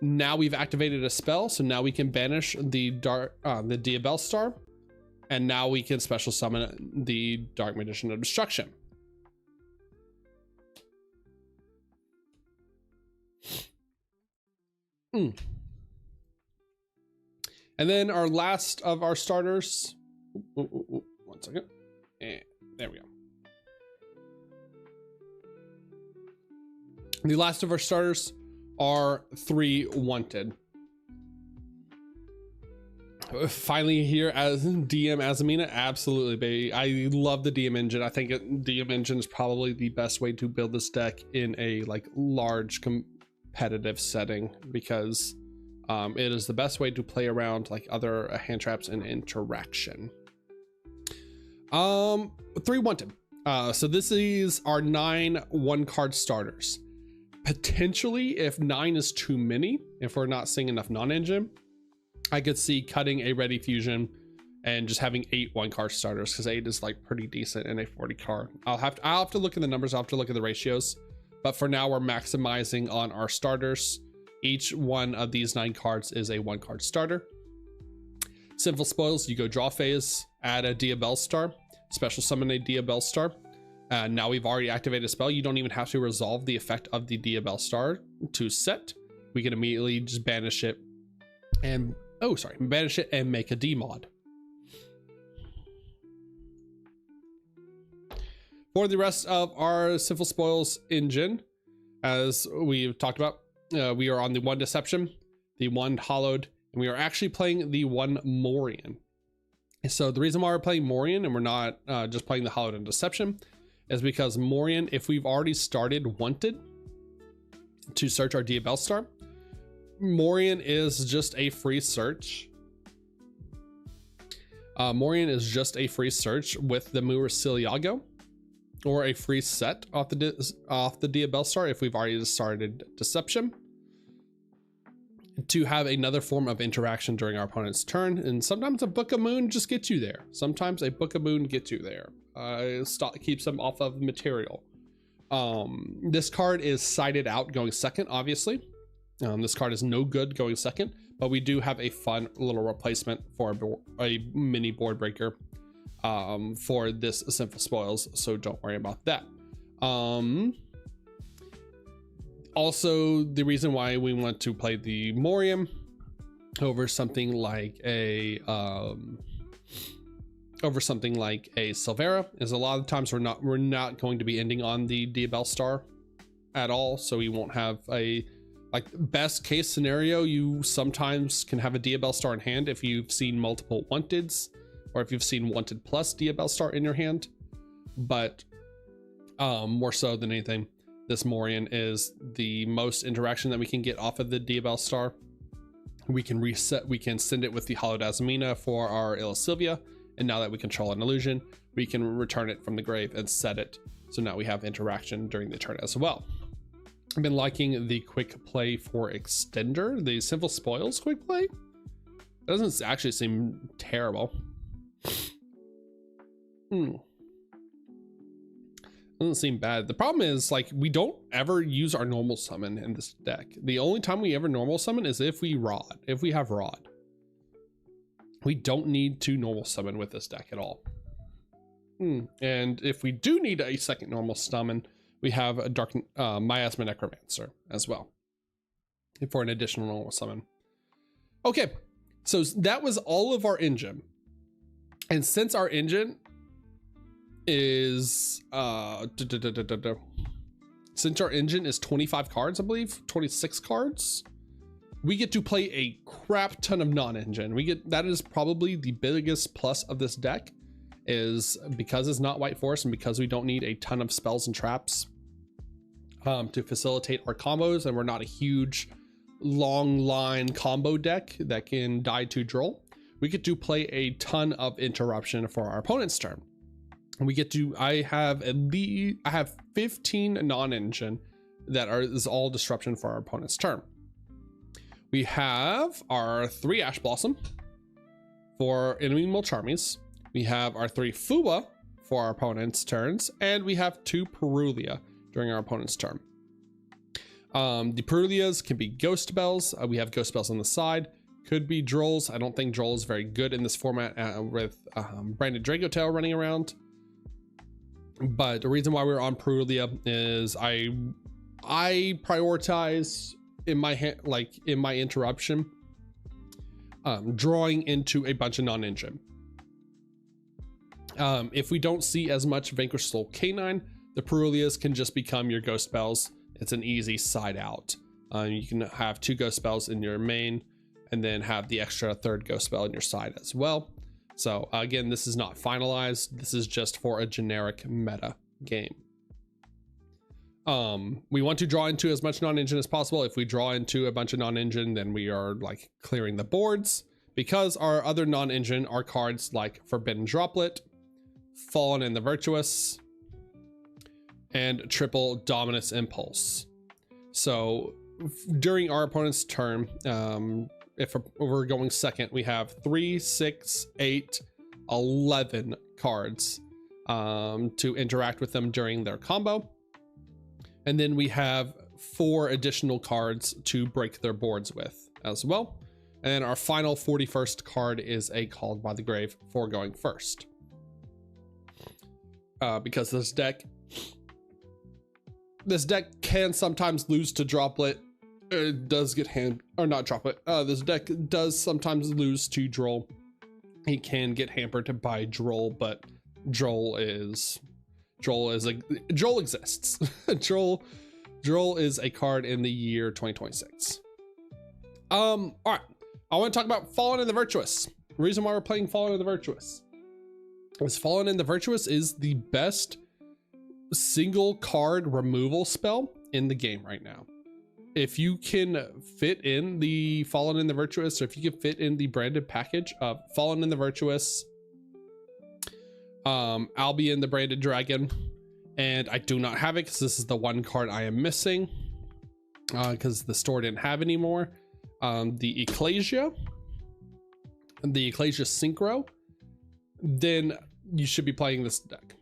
Now we've activated a spell, so now we can banish the Diabell Star, and now we can special summon the Dark Magician of Destruction. And then our last of our starters. One second. And there we go. The last of our starters are 3 Wanted. Finally here as DM Azamina. Absolutely, baby. I love the DM engine. I think DM engine is probably the best way to build this deck in a like large competitive setting, because it is the best way to play around like other hand traps and interaction. 3 Wanted. So this is our 9 1-card starters. Potentially, if 9 is too many, if we're not seeing enough non-engine, I could see cutting a Ready Fusion and just having 8 1-card starters, because 8 is like pretty decent in a 40 card. I'll have to look at the numbers. I'll have to look at the ratios, but for now we're maximizing on our starters. Each one of these 9 cards is a 1-card starter. Sinful Spoils, you go draw phase, add a Diabell Star, special summon a Diabell Star. Now we've already activated a spell. You don't even have to resolve the effect of the Diabell Star to set. We can immediately just banish it and banish it and make a D-mod. For the rest of our Sinful Spoils engine, as we've talked about, we are on the 1 Deception, the 1 Hollowed, and we are actually playing the 1 Morian. So the reason why we're playing Morian and we're not just playing the Hollowed and Deception is because Morian, if we've already started Wanted to search our Diabell Star, Morian is just a free search. Morian is just a free search with the Murasiliago, or a free set off the Diabell Star if we've already started Deception, to have another form of interaction during our opponent's turn. And sometimes a Book of Moon just gets you there. Sometimes a Book of Moon gets you there. Keeps them off of material. This card is sided out going second, obviously. This card is no good going second, but we do have a fun little replacement for a mini board breaker for this Sinful Spoils, so don't worry about that. Also, the reason why we want to play the Morian over something like a Silvera is a lot of times we're not going to be ending on the Diabell Star at all, so we won't have a, like, best case scenario, you sometimes can have a Diabell Star in hand if you've seen multiple Wanteds, or if you've seen Wanted plus Diabell Star in your hand. But more so than anything, this Morian is the most interaction that we can get off of the Diabell Star. We can reset, we can send it with the Hollowed Azamina for our Illusilvia, and now that we control an illusion, we can return it from the grave and set it, so now we have interaction during the turn as well. I've been liking the quick play for Extender, the Sinful Spoils quick play. It doesn't actually seem terrible. Doesn't seem bad. The problem is, like, we don't ever use our normal summon in this deck. The only time we ever normal summon is if we have Rod. We don't need to normal summon with this deck at all. And if we do need a second normal summon, we have a Miasma Necromancer as well for an additional normal summon. Okay, so that was all of our engine. And since our engine is since our engine is 25 cards, I believe 26 cards, we get to play a crap ton of non-engine. That is probably the biggest plus of this deck, is because it's not whiteforest and because we don't need a ton of spells and traps to facilitate our combos, and we're not a huge long line combo deck that can die to droll, we get to play a ton of interruption for our opponent's turn. We get to, I have 15 non-engine that is all disruption for our opponent's turn. We have our 3 Ash Blossom for enemy Mulcharmies. We have our 3 Fuwa for our opponent's turns, and we have 2 Perulia during our opponent's turn. The Perulias can be Ghost Bells. We have Ghost Bells on the side. Could be Drolls. I don't think Droll is very good in this format with Branded Dragotail running around. But the reason why we're on Perulia is I prioritize in my in my interruption drawing into a bunch of non-engine. If we don't see as much Vanquish Soul Canine, the Perulias can just become your Ghost Bells. It's an easy side out. You can have 2 Ghost Spells in your main and then have the extra 3rd Ghost Spell in your side as well. So again, this is not finalized. This is just for a generic meta game. We want to draw into as much non-engine as possible. If we draw into a bunch of non-engine, then we are like clearing the boards, because our other non-engine are cards like Forbidden Droplet, Fallen in the Virtuous, and triple Dominus Impulse. So during our opponent's turn, if we're going second, we have 3, 6, 8, 11 cards to interact with them during their combo. And then we have 4 additional cards to break their boards with as well. And then our final 41st card is a Called by the Grave for going first. Because this deck can sometimes lose to Droplet. It does get not Droplet. This deck does sometimes lose to Droll. He can get hampered by Droll, but Droll exists. Droll is a card in the year 2026. All right, I want to talk about Fallen in the Virtuous. The reason why we're playing Fallen in the Virtuous is Fallen in the Virtuous is the best single card removal spell in the game right now. If you can fit in the Fallen in the Virtuous, or if you can fit in the branded package of Fallen in the Virtuous, Albion the Branded Dragon, and I do not have it because this is the one card I am missing because the store didn't have anymore. The Ecclesia Synchro, then you should be playing this deck.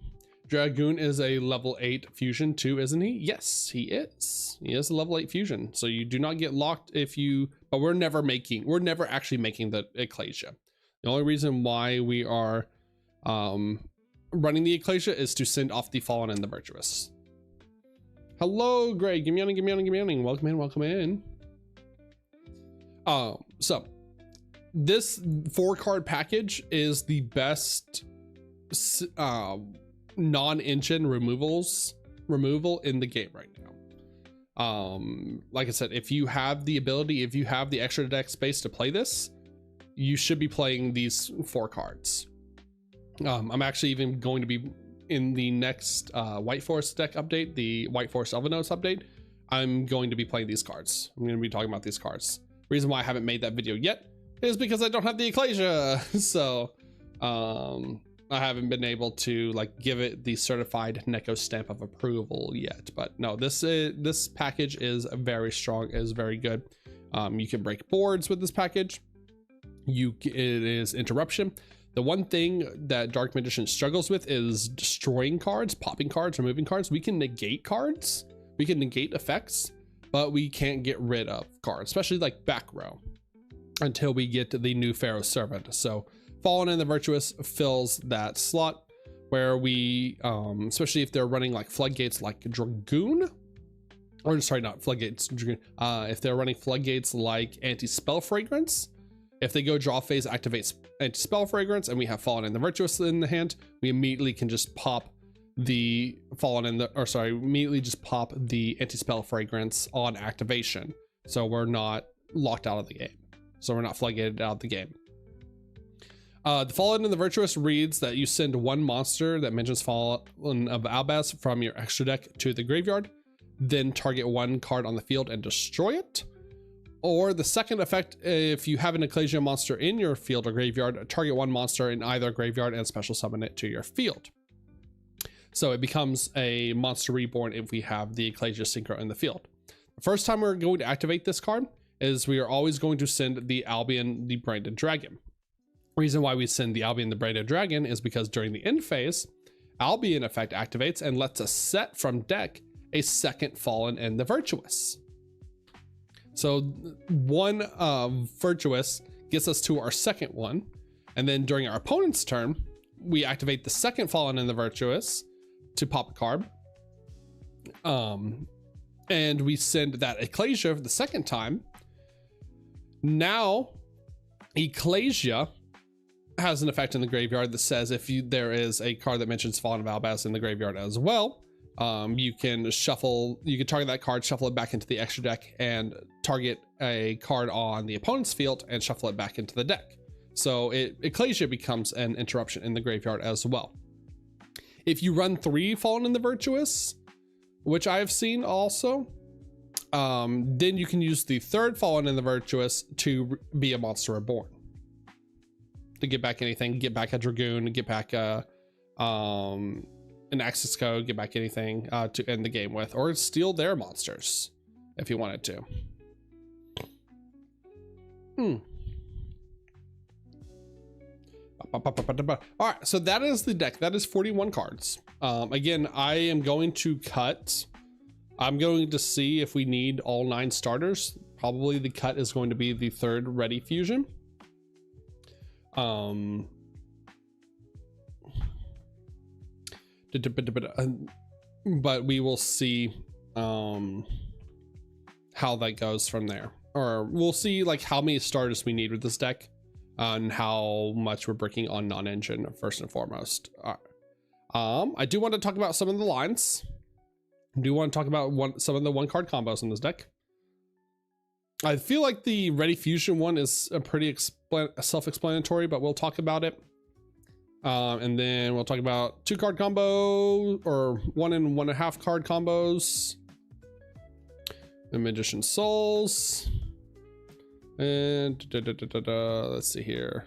Dragoon is a level 8 fusion too, isn't he? Yes, he is. He is a level 8 fusion. So you do not get locked if you, but we're never actually making the Ecclesia. The only reason why we are running the Ecclesia is to send off the Fallen and the Virtuous. Hello, Greg. Give me on. Welcome in. So this 4-card package is the best non-engine removal in the game right now. Like I said, if you have the ability, if you have the extra deck space to play this, you should be playing these 4 cards. I'm actually even going to be in the next whiteforest deck update, the whiteforest Elvenos update. I'm going to be playing these cards. I'm going to be talking about these cards. Reason why I haven't made that video yet is because I don't have the Ecclesia. So I haven't been able to like give it the certified Neko stamp of approval yet. But no, this package is very strong, is very good. You can break boards with this package. It is interruption. The one thing that Dark Magician struggles with is destroying cards, popping cards, removing cards. We can negate cards, we can negate effects, but we can't get rid of cards, especially like back row, until we get to the new Pharaoh's Servant. So Fallen in the Virtuous fills that slot where we, especially if they're running like Floodgates like Dragoon, or sorry, not Floodgates, Dragoon. If they're running Floodgates like Anti-Spell Fragrance, if they go draw phase, activates Anti-Spell Fragrance, and we have Fallen in the Virtuous in the hand, we immediately can just pop the immediately just pop the Anti-Spell Fragrance on activation. So we're not locked out of the game. So we're not floodgated out of the game. The Fallen in the Virtuous reads that you send 1 monster that mentions Fallen of Albaz from your extra deck to the graveyard, then target 1 card on the field and destroy it. Or the second effect, if you have an Ecclesia monster in your field or graveyard, target one monster in either graveyard and special summon it to your field. So it becomes a monster reborn if we have the Ecclesia Synchro in the field. The first time we're going to activate this card is we are always going to send the Albion, the Branded Dragon. Reason why we send the Albion, the Branded Dragon is because during the end phase, Albion effect activates and lets us set from deck a second Fallen and the Virtuous. So one Virtuous gets us to our second one, and then during our opponent's turn, we activate the second Fallen and the Virtuous to pop a card. And we send that Ecclesia the second time. Now, Ecclesia has an effect in the graveyard that says if there is a card that mentions Fallen of Albaz in the graveyard as well, you can target that card, shuffle it back into the extra deck, and target a card on the opponent's field and shuffle it back into the deck. So Ecclesia becomes an interruption in the graveyard as well. If you run 3 Fallen in the Virtuous, which I have seen also, then you can use the third Fallen in the Virtuous to be a monster reborn. To get back anything, get back a Dragoon, get back an access code, get back anything to end the game with, or steal their monsters if you wanted to. All right, so that is the deck. That is 41 cards. Again, I am going to cut. I'm going to see if we need all 9 starters. Probably the cut is going to be the third Ready Fusion. But we will see how that goes from there, or we'll see like how many starters we need with this deck and how much we're breaking on non-engine first and foremost. I do want to talk about some of the lines. I do want to talk about some of the 1-card combos in this deck. I feel like the Ready Fusion one is a pretty self-explanatory, but we'll talk about it. And then we'll talk about 2-card combo or 1 and 1.5 card combos. The Magician Souls. And let's see here.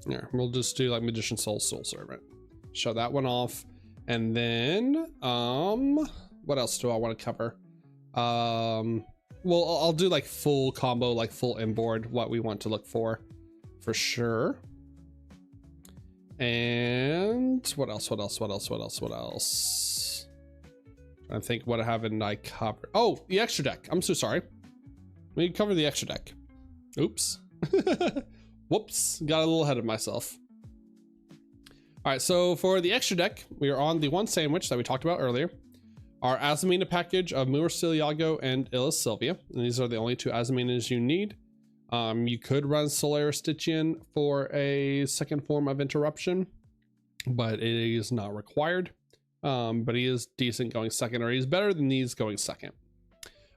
Yeah, we'll just do like Magician Soul Servant. Show that one off. And then what else do I want to cover? Well, I'll do like full combo, like full inboard, what we want to look for sure. And what else? I think what haven't I covered? Oh, the extra deck. I'm so sorry. We cover the extra deck. Oops. Whoops, got a little ahead of myself. All right, so for the extra deck, we are on the one sandwich that we talked about earlier. Our Azamina package of Muirciliago and Illis Sylvia. And these are the only 2 Azaminas you need. You could run Solaris Stygian for a second form of interruption, but it is not required. But he is decent going second, or he's better than these going second.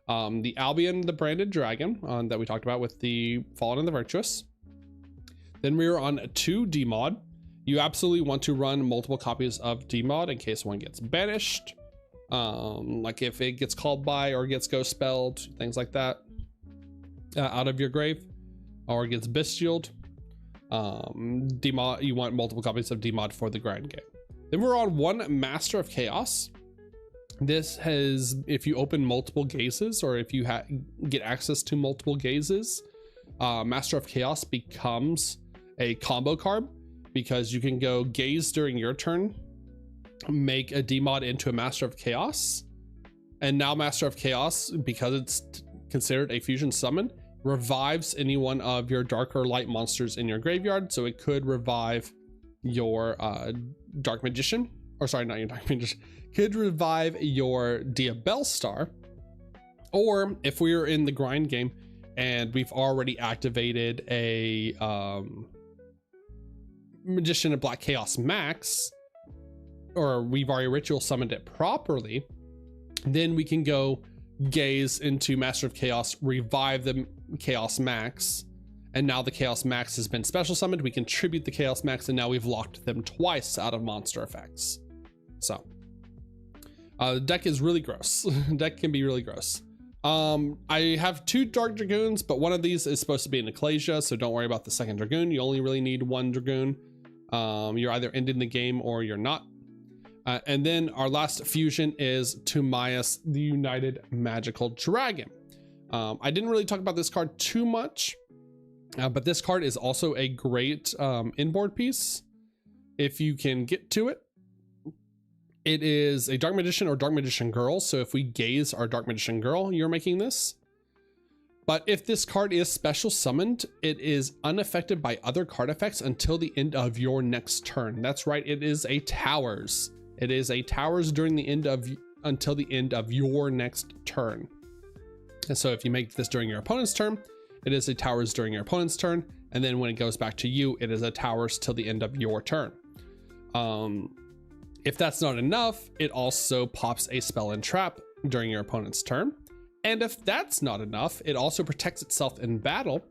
The Albion, the Branded Dragon that we talked about with the Fallen and the Virtuous. Then we are on 2 Demod. You absolutely want to run multiple copies of Demod in case one gets banished. Like if it gets called by or gets ghost spelled, things like that, out of your grave, or gets bestialed. Demod, you want multiple copies of Demod for the grind game. Then we're on 1 Master of Chaos. This has, if you open multiple gazes, or if you get access to multiple gazes, Master of Chaos becomes a combo card, because you can go gaze during your turn, make a Demod into a Master of Chaos, and now Master of Chaos, because it's considered a fusion summon, revives any one of your dark or light monsters in your graveyard. So it could revive your Dark Magician, or sorry, not your Dark Magician, could revive your Diabellstar. Or if we are in the grind game and we've already activated a Magician of Black Chaos Max, or we've already ritual summoned it properly, then we can go gaze into Master of Chaos, revive the Chaos Max, and now the Chaos Max has been special summoned. We can tribute the Chaos Max, and now we've locked them twice out of monster effects. So the deck is really gross. Deck can be really gross. I have 2 Dark Dragoons, but one of these is supposed to be an Ecclesia, so don't worry about the second Dragoon. You only really need 1 Dragoon. You're either ending the game or you're not. And then our last fusion is Tumias, the United Magical Dragon. I didn't really talk about this card too much, but this card is also a great inboard piece if you can get to it. It is a Dark Magician or Dark Magician Girl. So if we gaze our Dark Magician Girl, you're making this. But if this card is special summoned, it is unaffected by other card effects until the end of your next turn. That's right, it is a Towers. It is a Towers during the end of until the end of your next turn. And so if you make this during your opponent's turn, it is a Towers during your opponent's turn. And then when it goes back to you, it is a Towers till the end of your turn. If that's not enough, it also pops a Spell and Trap during your opponent's turn. And if that's not enough, it also protects itself in battle,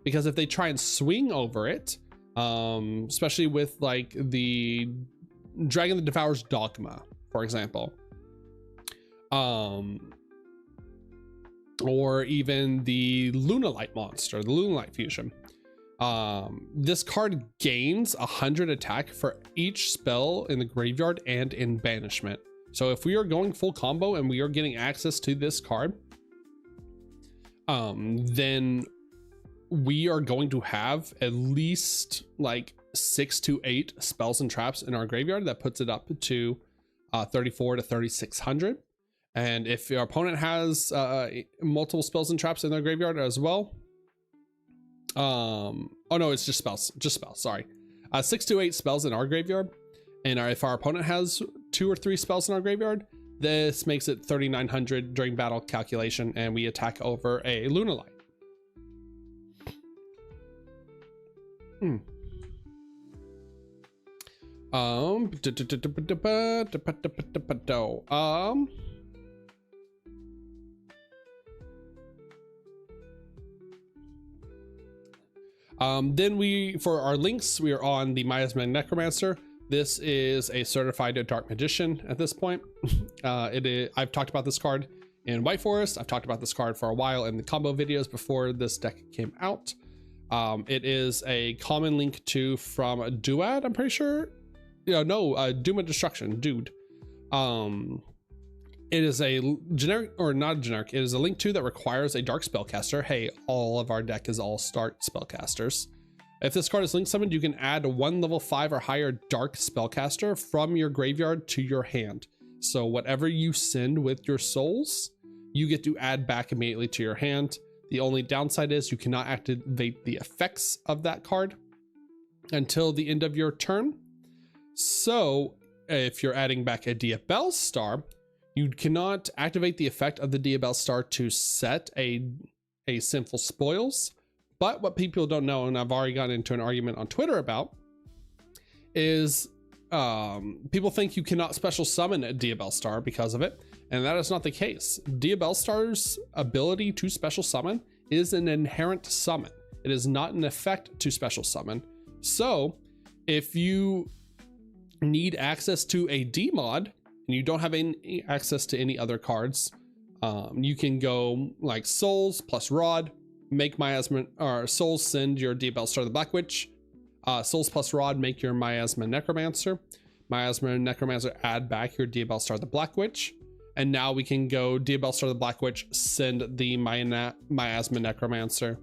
because if they try and swing over it, especially with like the Dragon that Devours Dogma, for example, or even the Lunalight monster, the Lunalight fusion, this card gains 100 attack for each spell in the graveyard and in banishment. So if we are going full combo and we are getting access to this card, then we are going to have at least like 6 to 8 spells and traps in our graveyard. That puts it up to 34 to 3600. And if your opponent has multiple spells and traps in their graveyard as well, oh no, it's just spells, sorry. 6 to 8 spells in our graveyard, and if our opponent has 2 or 3 spells in our graveyard, this makes it 3900 during battle calculation, and we attack over a Lunalight. Then for our links, we are on the Miasma Necromancer. This is a certified Dark Magician at this point. I've talked about this card in Whiteforest. I've talked about this card for a while in the combo videos before this deck came out. It is a common link to from Duad, I'm pretty sure. Doom of Destruction, Dude. It is a generic, or not generic, it is a link to that requires a Dark Spellcaster. Hey, all of our deck is all start spellcasters. If this card is link summoned, you can add 1 level 5 or higher Dark Spellcaster from your graveyard to your hand. So whatever you send with your souls, you get to add back immediately to your hand. The only downside is you cannot activate the effects of that card until the end of your turn. So if you're adding back a Diabell Star, you cannot activate the effect of the Diabell Star to set a Sinful Spoils. But what people don't know, and I've already gotten into an argument on Twitter about, is people think you cannot special summon a Diabell Star because of it, and that is not the case. Diabell Star's ability to special summon is an inherent summon. It is not an effect to special summon. So if you need access to a D-mod and you don't have any access to any other cards, you can go like Souls plus Rod, make Miasma, or Souls send your Diabell Star the Black Witch, Souls plus Rod make your Miasma Necromancer, Miasma Necromancer add back your Diabell Star the Black Witch, and now we can go Diabell Star the Black Witch, send the Miasma Necromancer,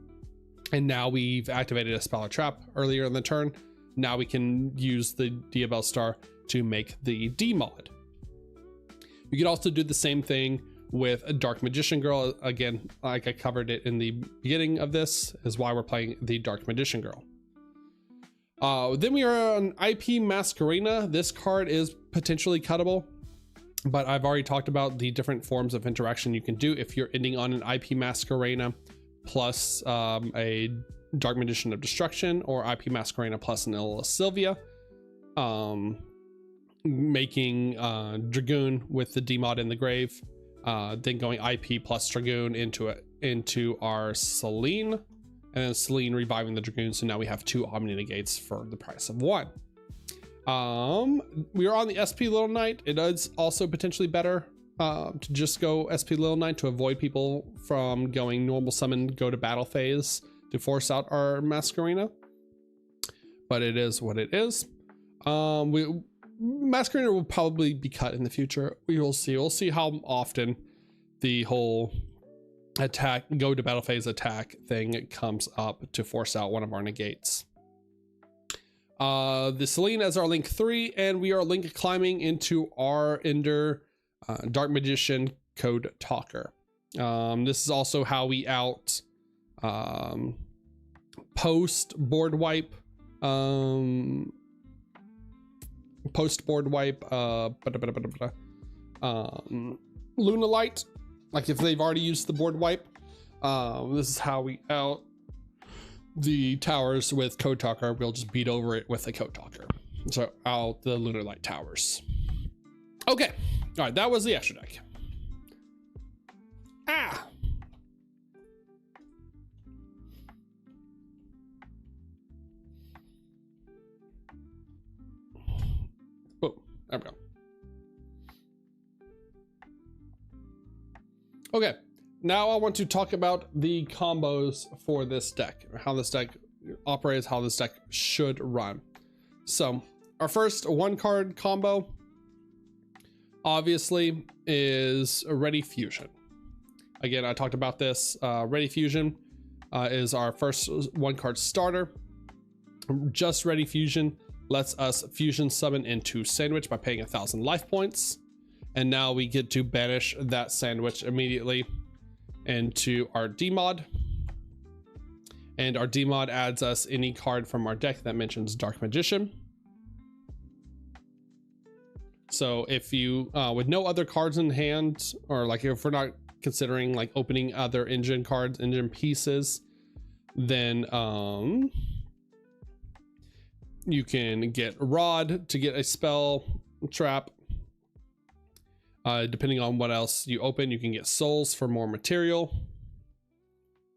and now we've activated a spell or trap earlier in the turn. Now we can use the Diabell Star to make the D-mod. You could also do the same thing with a Dark Magician Girl. Again, like I covered it in the beginning of this, is why we're playing the Dark Magician Girl. Then we are on IP Masquerena. This card is potentially cuttable, but I've already talked about the different forms of interaction you can do if you're ending on an IP Masquerena plus a Dark Magician of Destruction, or IP Masquerena plus an Illa Sylvia, making Dragoon with the D-mod in the grave, then going IP plus Dragoon into our Celine, and then Celine reviving the Dragoon. So now we have 2 Omni Negates for the price of 1. We are on the SP Little Knight. It is also potentially better to just go SP Little Knight to avoid people from going normal summon, go to battle phase to force out our Masquerena. But it is what it is. Masquerena will probably be cut in the future. We will see. We'll see how often the whole attack, go to battle phase attack thing comes up to force out one of our negates. The Celine as our link 3, and we are link climbing into our Ender Dark Magician Code Talker. This is also how we out post board wipe. Post board wipe. Luna Light. Like if they've already used the board wipe. This is how we out the towers with Code Talker. We'll just beat over it with a Code Talker. So out the Lunar Light towers. Okay. All right. That was the extra deck. Ah. Oh, there we go. Okay. Now I want to talk about the combos for this deck, how this deck operates, how this deck should run. So our first 1-card combo obviously is Ready Fusion. Again, I talked about this. Ready Fusion is our first 1-card starter. Just Ready Fusion lets us fusion summon into Sandwich by paying 1,000 life points. And now we get to banish that Sandwich immediately into our D-Mod, and our D-Mod adds us any card from our deck that mentions Dark Magician. So if you with no other cards in hand, or like if we're not considering like opening other engine cards, engine pieces, then you can get Rod to get a spell trap. Depending on what else you open, you can get Souls for more material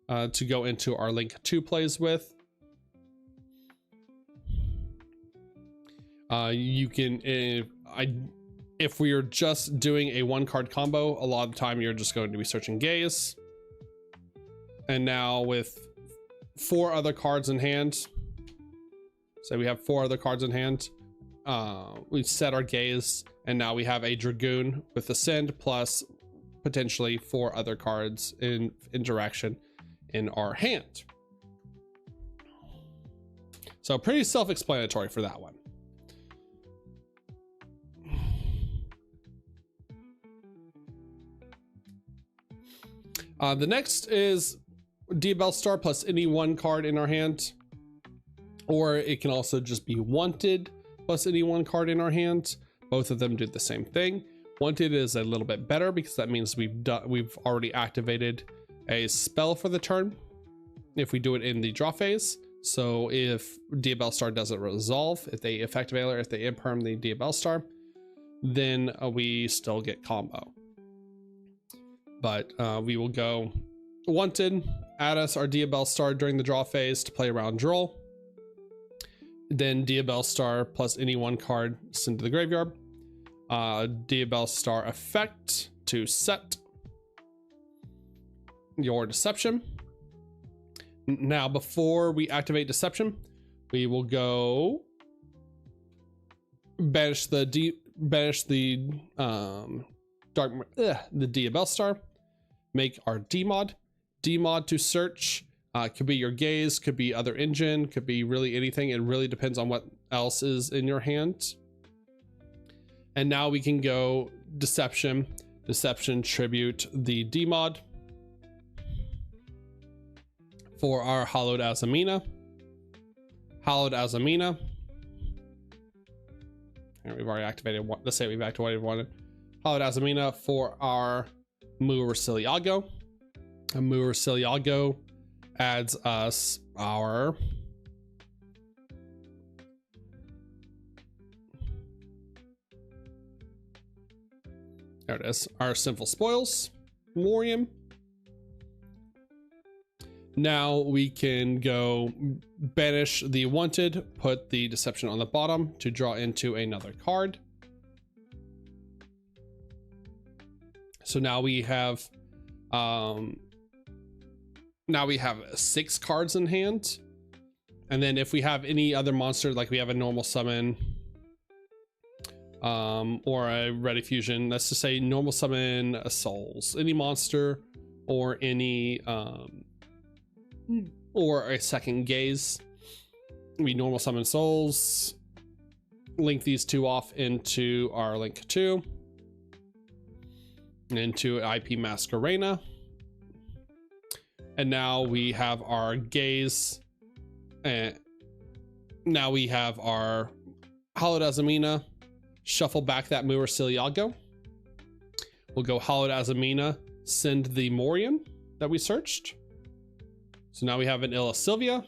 to go into our Link 2 plays with. You can, if we are just doing a 1-card combo, a lot of the time you're just going to be searching Gaze. And now with 4 other cards in hand, so we have 4 other cards in hand, we set our Gaze, and now we have a Dragoon with Ascend plus potentially 4 other cards in interaction in our hand. So pretty self-explanatory for that one. The next is Diabell Star plus any 1 card in our hand, or it can also just be Wanted plus any 1 card in our hand. Both of them do the same thing. Wanted is a little bit better because that means we've already activated a spell for the turn if we do it in the draw phase. So if Diabell Star doesn't resolve, if they effect Veiler, if they imperm the Diabell Star, then we still get combo. But we will go Wanted, add us our Diabell Star during the draw phase to play around draw. Then Diabell Star plus any 1 card sent to the graveyard. Diabell Star effect to set your Deception. Now, before we activate Deception, we will go banish the Diabell Star. Make our D-Mod. D-Mod to search. Could be your Gaze, could be other engine, could be really anything. It really depends on what else is in your hand. And now we can go Deception. Deception tribute the D-Mod for our Hallowed Azamina. Hallowed Azamina. And we've already activated one. Let's say we've activated one. Hallowed Azamina for our Murcielago. And Murcielago adds us our There it is. Our Sinful Spoils, Morium. Now we can go banish the Wanted, put the Deception on the bottom to draw into another card. So now we have 6 cards in hand. And then if we have any other monster, like we have a normal summon, or a ready fusion, let's just say normal summon a souls, any monster, or any or a second gaze, we normal summon souls, link these 2 off into our link 2 and into IP Masquerena. And now we have our gaze, and now we have our Hallowed Azamina. Shuffle back that Yugioh. We'll go Hallowed Azamina, send the Morion that we searched. So now we have an Illa Sylvia.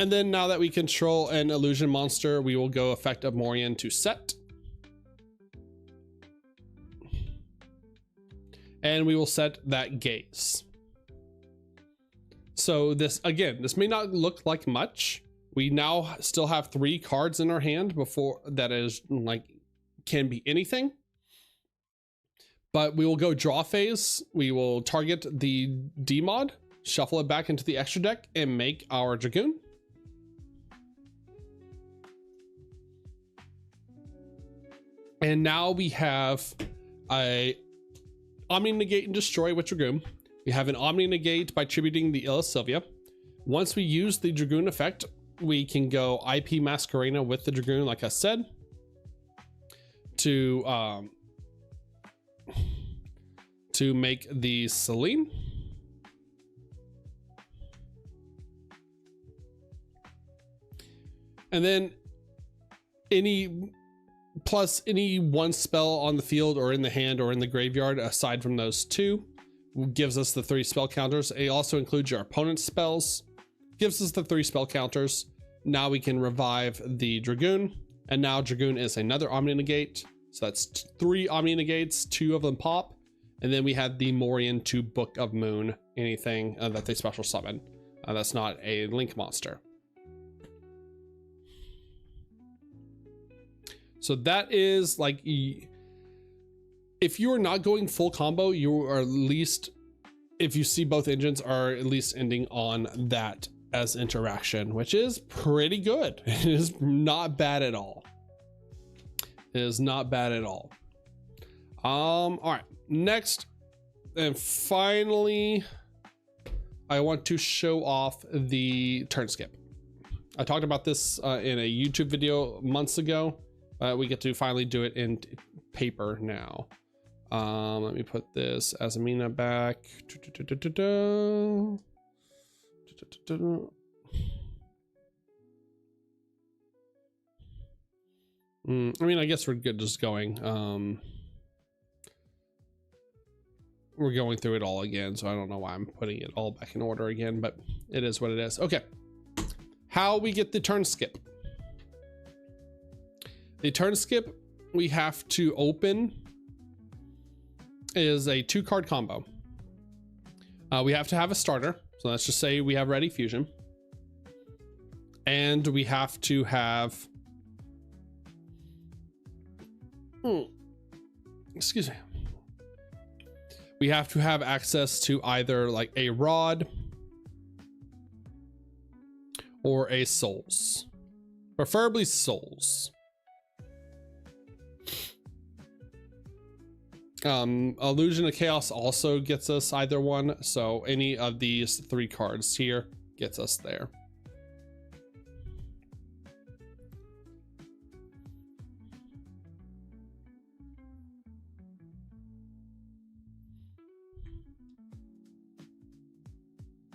And then now that we control an illusion monster, we will go effect of Morion to set. And we will set that gaze. So this, again, this may not look like much. We now still have 3 cards in our hand before that is like, can be anything. But we will go draw phase. We will target the D mod, shuffle it back into the extra deck, and make our Dragoon. And now we have a Omni Negate and Destroy with Dragoon. We have an Omni Negate by tributing the Illa Sylvia. Once we use the Dragoon effect, we can go IP Masquerena with the Dragoon, like I said, to make the Celine. And then any 1 spell on the field or in the hand or in the graveyard aside from those 2 gives us the 3 spell counters. It also includes your opponent's spells, gives us the 3 spell counters. Now we can revive the Dragoon, and now Dragoon is another Omni Negate. So that's 3 Omni Negates, 2 of them pop. And then we have the Morion to Book of Moon, anything that they special summon. That's not a Link monster. So that is like, if you're not going full combo, you are at least, if you see both engines are at least ending on that as interaction, which is pretty good. It is not bad at all. It is not bad at all. All right, next and finally, I want to show off the turn skip. I talked about this in a YouTube video months ago. We get to finally do it in paper now. Let me put this Azamina back. I mean, I guess we're good just going. We're going through it all again, so I don't know why I'm putting it all back in order again, but it is what it is. Okay, how we get the turn skip. The turn skip we have to open is a 2-card combo. We have to have a starter, so let's just say we have Ready Fusion, and we have to have excuse me, we have to have access to either like a Rod or a Souls, preferably Souls. Illusion of Chaos also gets us either one, so any of these 3 cards here gets us there.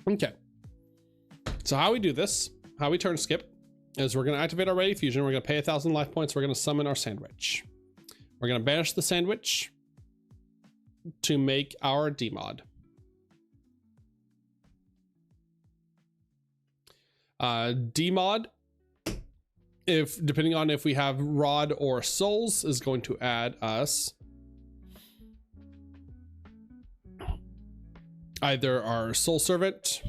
Okay, so how we do this, how we turn skip, is we're going to activate our Ready Fusion. We're going to pay 1,000 life points. We're going to summon our Sandwich. We're going to banish the Sandwich to make our DMod. DMod if depending on if we have Rod or Souls, is going to add us either our Soul Servant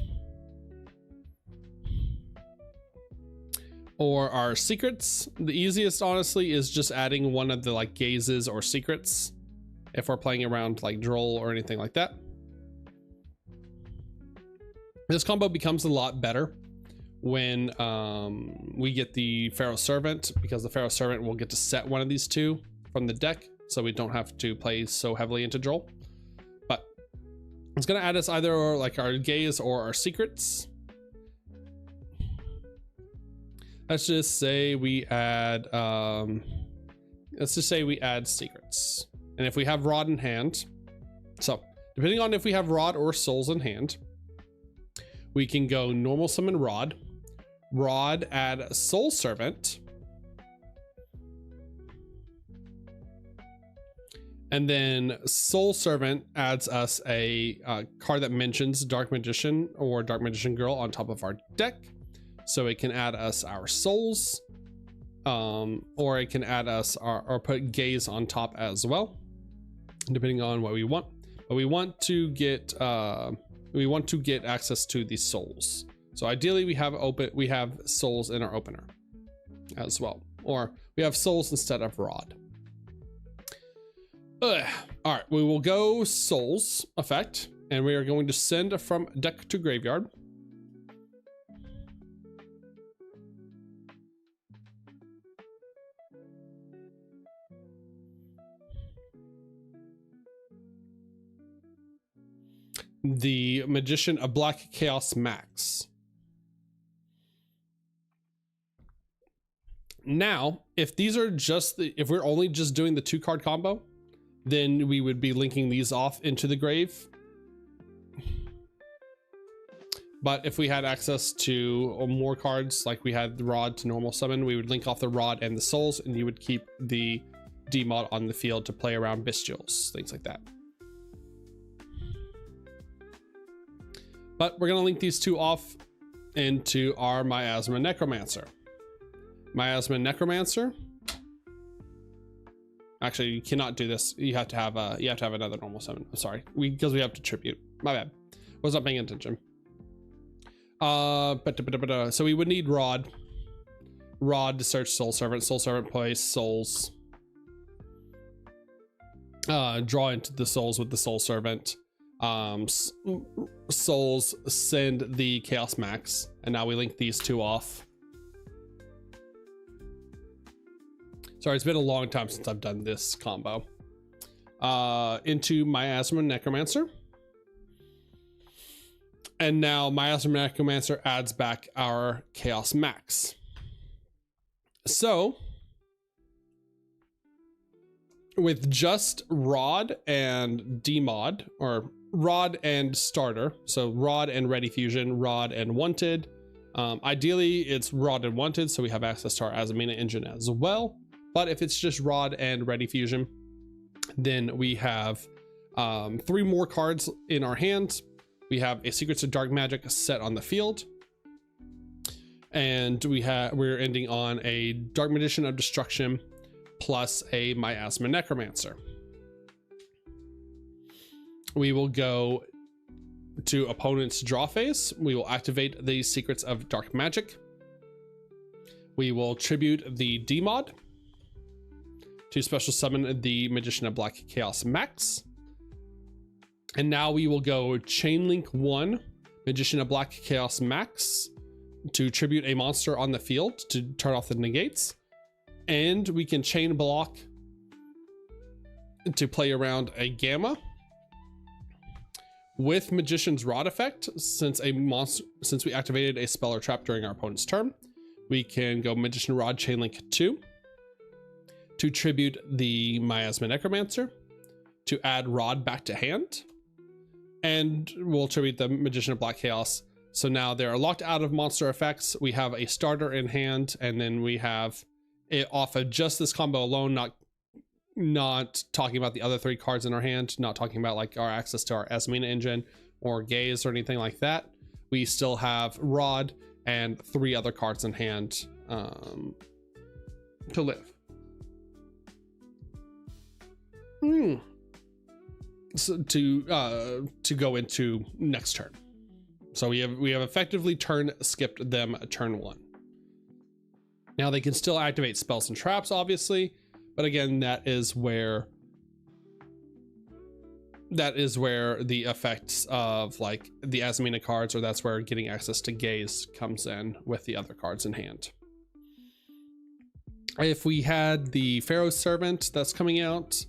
or our secrets. The easiest, honestly, is just adding one of the like gazes or secrets if we're playing around like Droll or anything like that. This combo becomes a lot better when we get the Pharaoh Servant, because the Pharaoh Servant will get to set one of these two from the deck, so we don't have to play so heavily into Droll. But it's gonna add us either like our gaze or our secrets. Let's just say we add secrets. And if we have Rod in hand, so depending on if we have Rod or Souls in hand, we can go normal summon Rod, add Soul Servant, and then Soul Servant adds us a card that mentions Dark Magician or Dark Magician Girl on top of our deck. So it can add us our souls, or it can add us or put gaze on top as well, depending on what we want. But we want to get access to the souls. So ideally we have souls in our opener as well, or we have souls instead of Rod. All right, we will go souls effect, and we are going to send from deck to graveyard. The Magician of Black Chaos Max. Now, if these are just if we're only just doing the 2-card combo, then we would be linking these off into the grave. But if we had access to more cards, like we had the Rod to normal summon, we would link off the Rod and the souls, and you would keep the D-mod on the field to play around bestials, things like that. But we're going to link these two off into our Miasma Necromancer. Miasma Necromancer. Actually, you cannot do this. You have to have another normal summon. I'm sorry, because we have to tribute. My bad. Was not paying attention. So we would need Rod to search Soul Servant. Soul Servant plays souls. Draw into the souls with the Soul Servant. Souls send the Chaos Max, and now we link these two off. Sorry, it's been a long time since I've done this combo. Into Miasma Necromancer. And now Miasma Necromancer adds back our Chaos Max. So with just Rod and D-mod, or Rod and starter, so Rod and Ready Fusion, Rod and Wanted. Ideally, it's Rod and Wanted, so we have access to our Azamina engine as well. But if it's just Rod and Ready Fusion, then we have 3 more cards in our hands. We have a Secrets of Dark Magic set on the field, and we're ending on a Dark Magician of Destruction plus a Miasma Necromancer. We will go to opponent's draw phase. We will activate the Secrets of Dark Magic. We will tribute the D-mod to special summon the Magician of Black Chaos Max. And now we will go Chainlink 1, Magician of Black Chaos Max, to tribute a monster on the field to turn off the negates. And we can chain block to play around a Gamma. With Magician's Rod effect, since we activated a spell or trap during our opponent's turn, we can go Magician Rod Chainlink 2 to tribute the Miasma Necromancer, to add Rod back to hand, and we'll tribute the Magician of Black Chaos. So now they're locked out of monster effects. We have a starter in hand, and then we have it off of just this combo alone, not talking about the other 3 cards in our hand, not talking about like our access to our Azamina engine or gaze or anything like that. We still have Rod and 3 other cards in hand to live. So to go into next turn. So we have effectively skipped them a turn 1. Now they can still activate spells and traps, obviously, but again, that is where the effects of like the Azamina cards, or that's where getting access to Gaze comes in with the other cards in hand. If we had the Pharaoh's Servant that's coming out,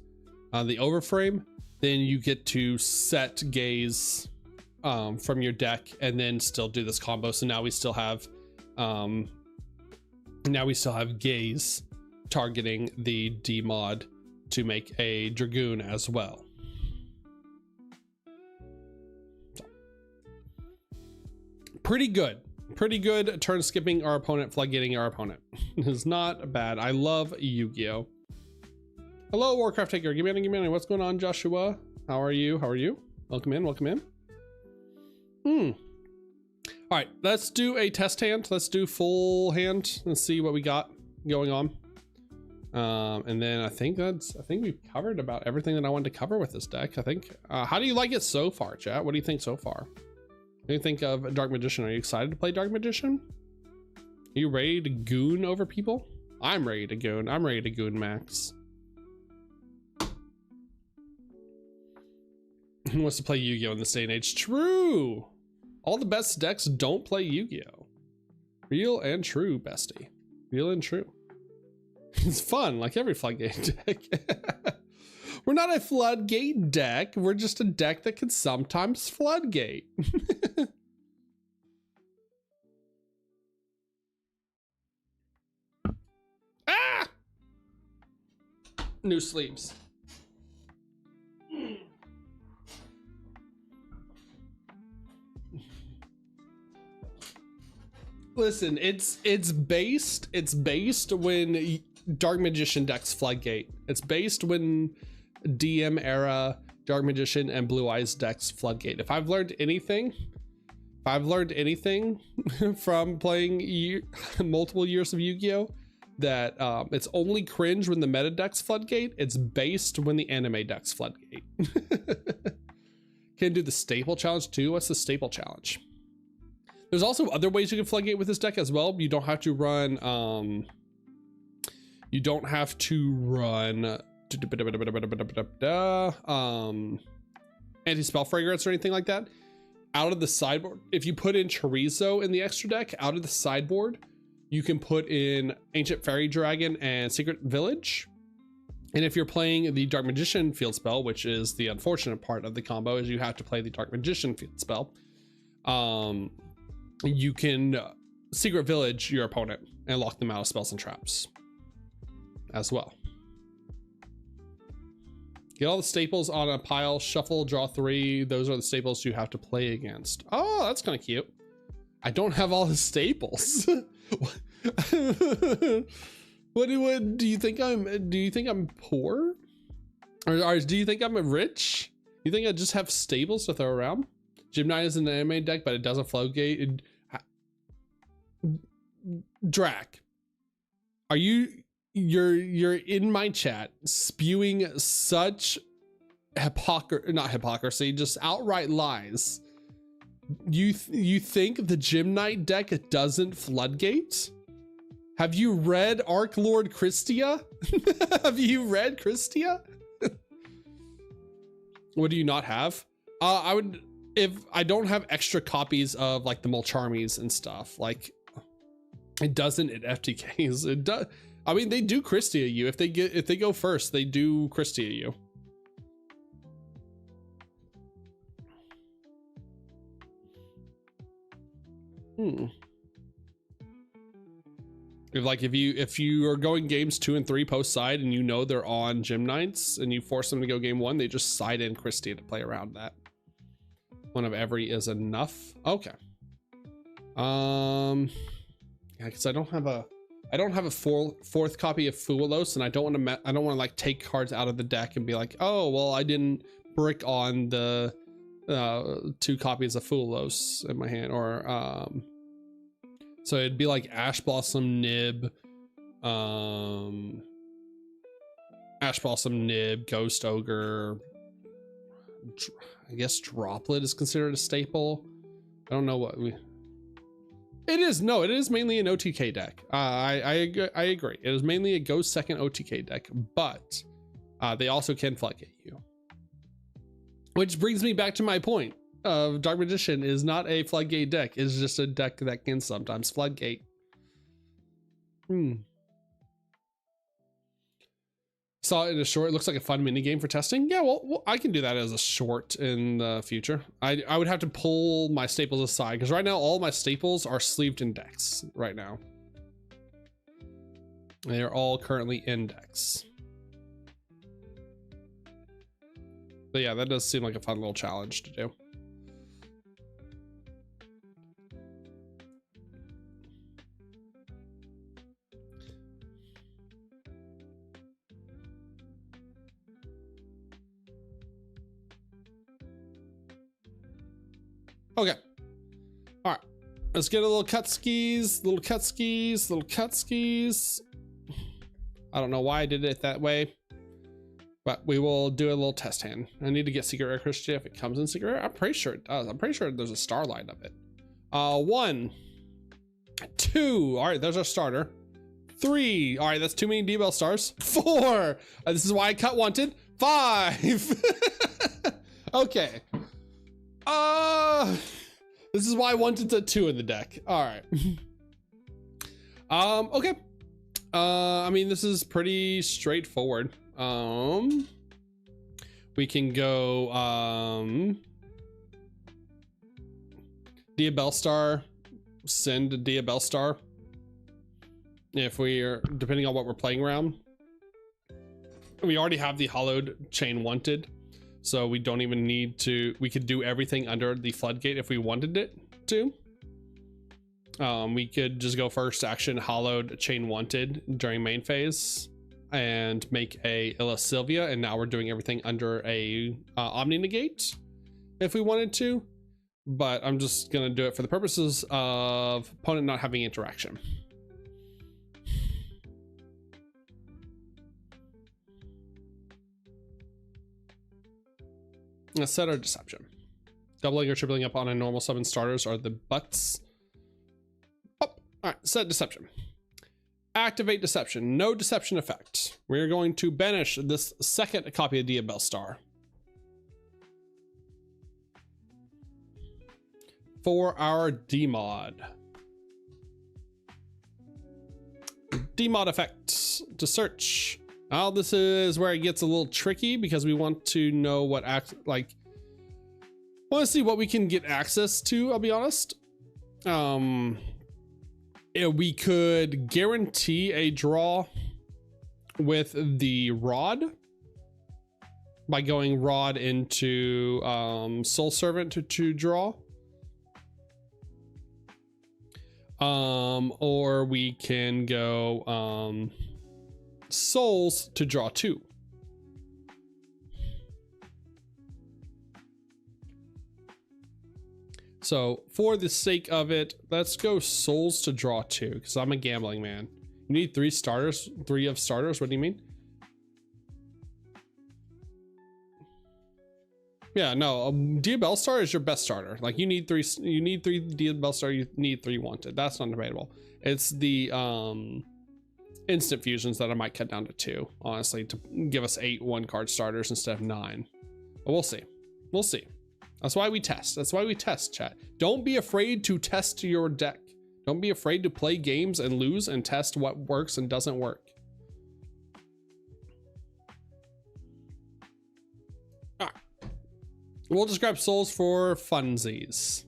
the Overframe, then you get to set Gaze from your deck and then still do this combo. So now we still have Gaze targeting the D mod to make a Dragoon as well. So, pretty good turn skipping our opponent, floodgating our opponent. It's not bad. I love Yu-Gi-Oh. Hello, Warcraft Taker. Give me in. What's going on, Joshua? How are you? Welcome in. All right, let's do a test hand. Let's do full hand. Let's see what we got going on. And then I think we've covered about everything that I wanted to cover with this deck. I think. How do you like it so far, chat? What do you think so far? What do you think of Dark Magician? Are you excited to play Dark Magician? Are you ready to goon over people? I'm ready to goon. I'm ready to goon max. Who wants to play Yu-Gi-Oh in this day and age? True. All the best decks don't play Yu-Gi-Oh. Real and true, bestie. Real and true. It's fun, like every floodgate deck. We're not a floodgate deck. We're just a deck that can sometimes floodgate. Ah! New sleeves. Listen, it's based when Dark Magician decks floodgate. It's based when DM era Dark Magician and Blue Eyes decks floodgate. If I've learned anything from playing multiple years of Yu-Gi-Oh, that it's only cringe when the meta decks floodgate. It's based when the anime decks floodgate. Can do the staple challenge too. What's the staple challenge? There's also other ways you can floodgate with this deck as well. You don't have to run anti-spell fragrance or anything like that. Out of the sideboard, if you put in Chorizo in the extra deck, out of the sideboard, you can put in Ancient Fairy Dragon and Secret Village. And if you're playing the Dark Magician field spell, which is the unfortunate part of the combo, is you have to play the Dark Magician field spell. You can Secret Village your opponent and lock them out of spells and traps as well. Get all the staples on a pile, shuffle, draw 3. Those are the staples you have to play against. Oh, that's kind of cute. I don't have all the staples. What do you think I'm poor? Or do you think I'm rich? You think I just have staples to throw around? Gymnite is an anime deck, but it doesn't floodgate. Drac, are you're in my chat spewing such not hypocrisy, just outright lies. You think the Gymnite deck doesn't floodgate? Have you read Arc Lord Christia? Have you read Christia? What do you not have? If I don't have extra copies of like the Mulcharmies and stuff, like it doesn't at FTKs. It does. I mean, they do Christia you. If they go first, they do Christia you. If you are going games 2 and 3 post side and you know they're on Gymnites and you force them to go game 1, they just side in Christia to play around that. One of every is enough. Okay. Yeah, because I don't have a fourth copy of Fuelos, and I don't want to like take cards out of the deck and be like, oh well, I didn't brick on the 2 copies of Fuelos in my hand, or so it'd be like Ash Blossom, Nib, Ash Blossom, Nib, Ghost Ogre. I guess Droplet is considered a staple. I don't know what we. It is mainly an OTK deck. I agree. It is mainly a Ghost second OTK deck, but they also can floodgate you. Which brings me back to my point of Dark Magician is not a floodgate deck. It's just a deck that can sometimes floodgate. Saw it in a short. It looks like a fun mini game for testing. Yeah, well, I can do that as a short in the future. I would have to pull my staples aside because right now all my staples are sleeved in decks right now. They are all currently in decks. But yeah, that does seem like a fun little challenge to do. Okay. All right. Let's get a little cut skis. I don't know why I did it that way, but we will do a little test hand. I need to get Secret Rare Christian if it comes in Secret Rare. I'm pretty sure it does. I'm pretty sure there's a starlight of it. 1, 2. All right, there's our starter. 3. All right, that's too many D-Bell stars. 4. This is why I cut wanted. 5. Okay. This is why I wanted the 2 in the deck. All right. Okay. I mean, this is pretty straightforward. We can go, Dia Bellstar, send a Dia Bellstar. If we are, depending on what we're playing around. We already have the hollowed chain wanted. So we don't even need to, we could do everything under the floodgate if we wanted it to. We could just go first action hollowed chain wanted during main phase and make a Illa Sylvia, and now we're doing everything under a Omni Negate if we wanted to, but I'm just gonna do it for the purposes of opponent not having interaction. Let's set our deception. Doubling or tripling up on a normal summon starters are the butts. Oh, all right, set deception. Activate deception. No deception effect. We're going to banish this second copy of Dia Bellstar. For our demod. Demod effect to search. Now this is where it gets a little tricky because we want to know what want to see what we can get access to, I'll be honest. We could guarantee a draw with the rod by going rod into Soul Servant to draw. Or we can go souls to draw 2. So for the sake of it, let's go souls to draw 2 because I'm a gambling man. You need 3 starters, 3 of starters. What do you mean? Yeah, no, Dia Bellstar is your best starter. Like you need 3 Dia Bellstar, you need 3 wanted. That's not debatable. It's the instant fusions that I might cut down to 2, honestly, to give us 8 1-card starters instead of 9. But we'll see. We'll see. That's why we test. That's why we test, chat. Don't be afraid to test your deck. Don't be afraid to play games and lose and test what works and doesn't work. All right. We'll just grab souls for funsies.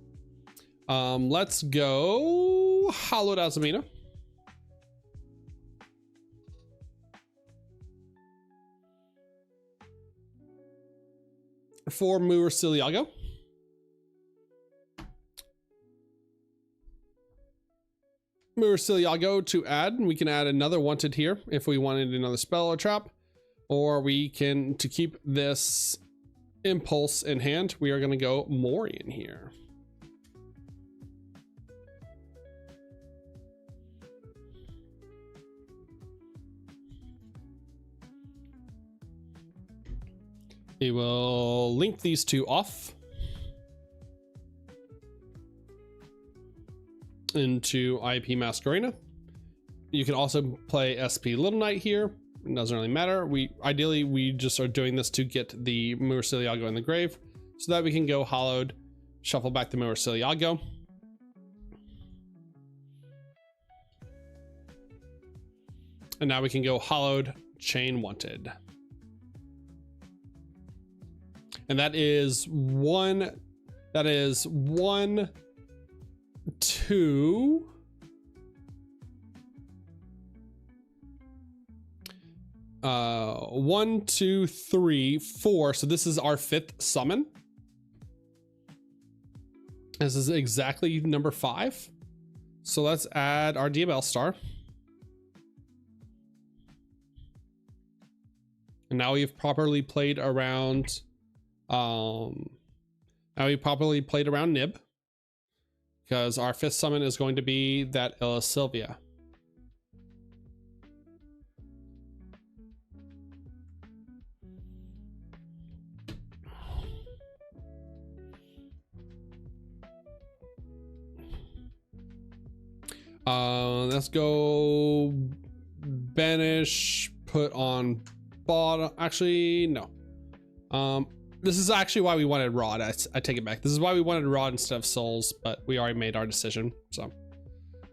Let's go Hallowed Azumina. For Murcielago. Murcielago to add. We can add another wanted here if we wanted another spell or trap, or we can, to keep this impulse in hand, we are going to go Morian here. We will link these two off into IP Masquerena. You can also play SP Little Knight here. It doesn't really matter. Ideally we just are doing this to get the Murcielago in the grave so that we can go hollowed, shuffle back the Murcielago. And now we can go hollowed, chain wanted. And that is one, 2, 1, 2, 3, 4. So this is our 5th summon. This is exactly number 5. So let's add our DML star. And now we've properly played around Nib, because our 5th summon is going to be that Illa Sylvia. Let's go banish, put on bottom. Actually, no. This is actually why we wanted Rod. I take it back. This is why we wanted Rod instead of Souls, but we already made our decision. So,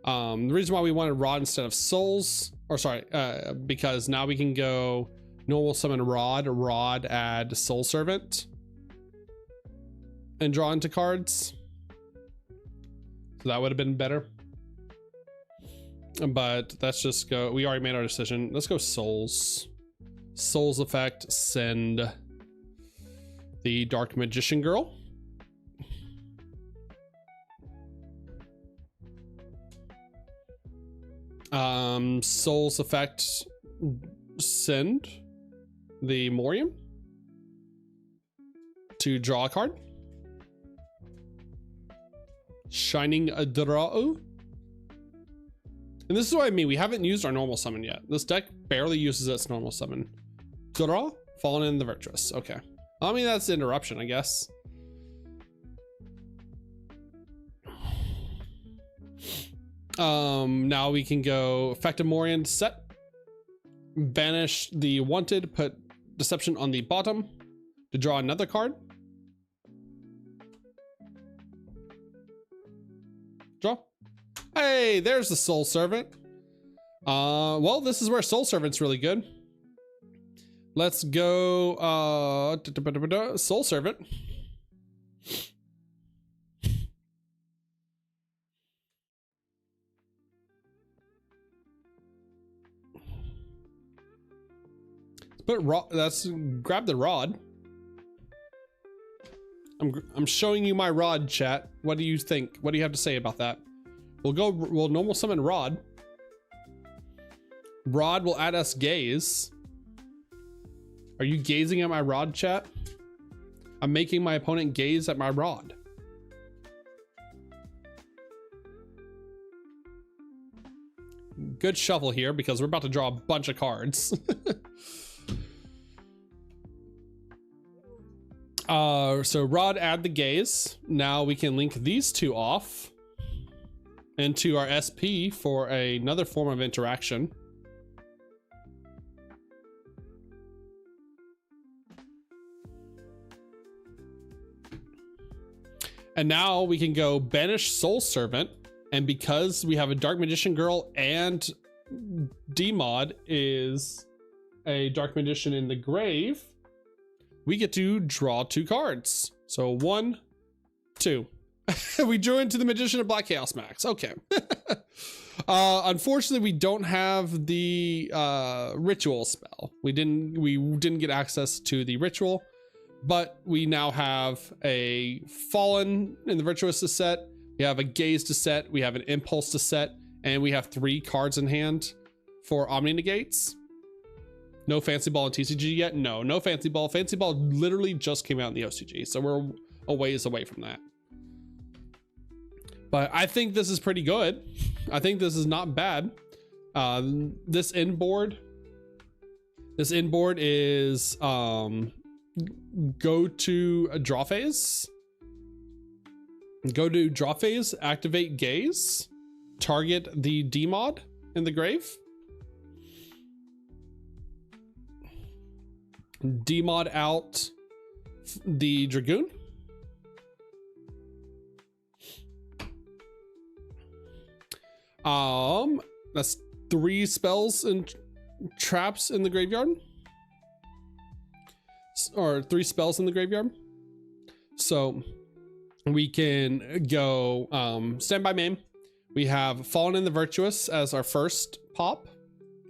the reason why we wanted Rod instead of Souls, or sorry, because now we can go normal summon Rod add Soul Servant, and draw into cards. So that would have been better. But let's just go. We already made our decision. Let's go Souls. Souls effect, send the Dark Magician Girl. Souls effect, send the Morium to draw a card. Shining Adra'u. And this is what I mean. We haven't used our normal summon yet. This deck barely uses its normal summon. Draw, Fallen in the Virtuous. Okay. I mean, that's interruption, I guess. Now we can go effective Morion set. Banish the wanted, put Deception on the bottom to draw another card. Draw. Hey, there's the Soul Servant. Well, this is where Soul Servant's really good. Let's go Soul Servant. Let's grab the Rod. I'm showing you my Rod, chat. What do you think? What do you have to say about that? We'll normal summon Rod. Rod will add us Gaze. Are you gazing at my Rod, chat? I'm making my opponent gaze at my Rod. Good shuffle here because we're about to draw a bunch of cards. So Rod, add the Gaze. Now we can link these two off into our SP for another form of interaction. And now we can go banish Soul Servant, and because we have a Dark Magician Girl and D-Mod is a Dark Magician in the grave, we get to draw 2 cards. So 1, 2. We drew into the Magician of Black Chaos Max. Okay. Unfortunately, we don't have the ritual spell. We didn't get access to the ritual, but we now have a Fallen in the Virtuous to set. We have a Gaze to set. We have an Impulse to set, and we have 3 cards in hand for Omni Negates. No Fancy Ball in TCG yet? No Fancy Ball. Fancy Ball literally just came out in the OCG, so we're a ways away from that. But I think this is pretty good. I think this is not bad. This inboard is go to a draw phase. Go to draw phase, activate gaze, target the D-mod in the grave. D-mod out the Dragoon. That's 3 spells and traps in the graveyard. Or 3 spells in the graveyard. So we can go standby main. We have Fallen in the Virtuous as our first pop,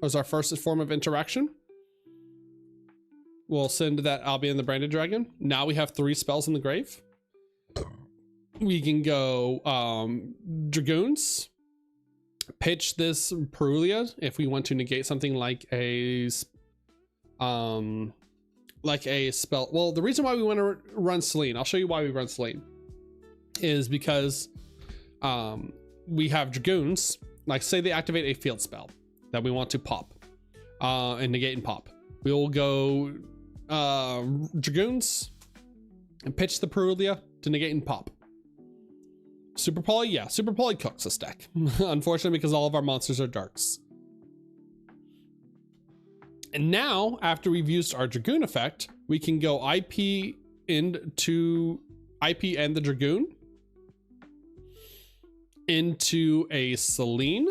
as our first form of interaction. We'll send that Albion the Branded Dragon. Now we have 3 spells in the grave. We can go Dragoons. Pitch this Perulia if we want to negate something like a spell. Well, the reason why we want to run Selene, I'll show you why we run Selene, is because we have Dragoons. Like, say they activate a field spell that we want to pop and negate and pop. We will go Dragoons and pitch the Perulia to negate and pop. Super Poly, yeah, Super Poly cooks this deck. Unfortunately, because all of our monsters are darks. And now, after we've used our Dragoon effect, we can go IP into IP and the Dragoon into a Selene.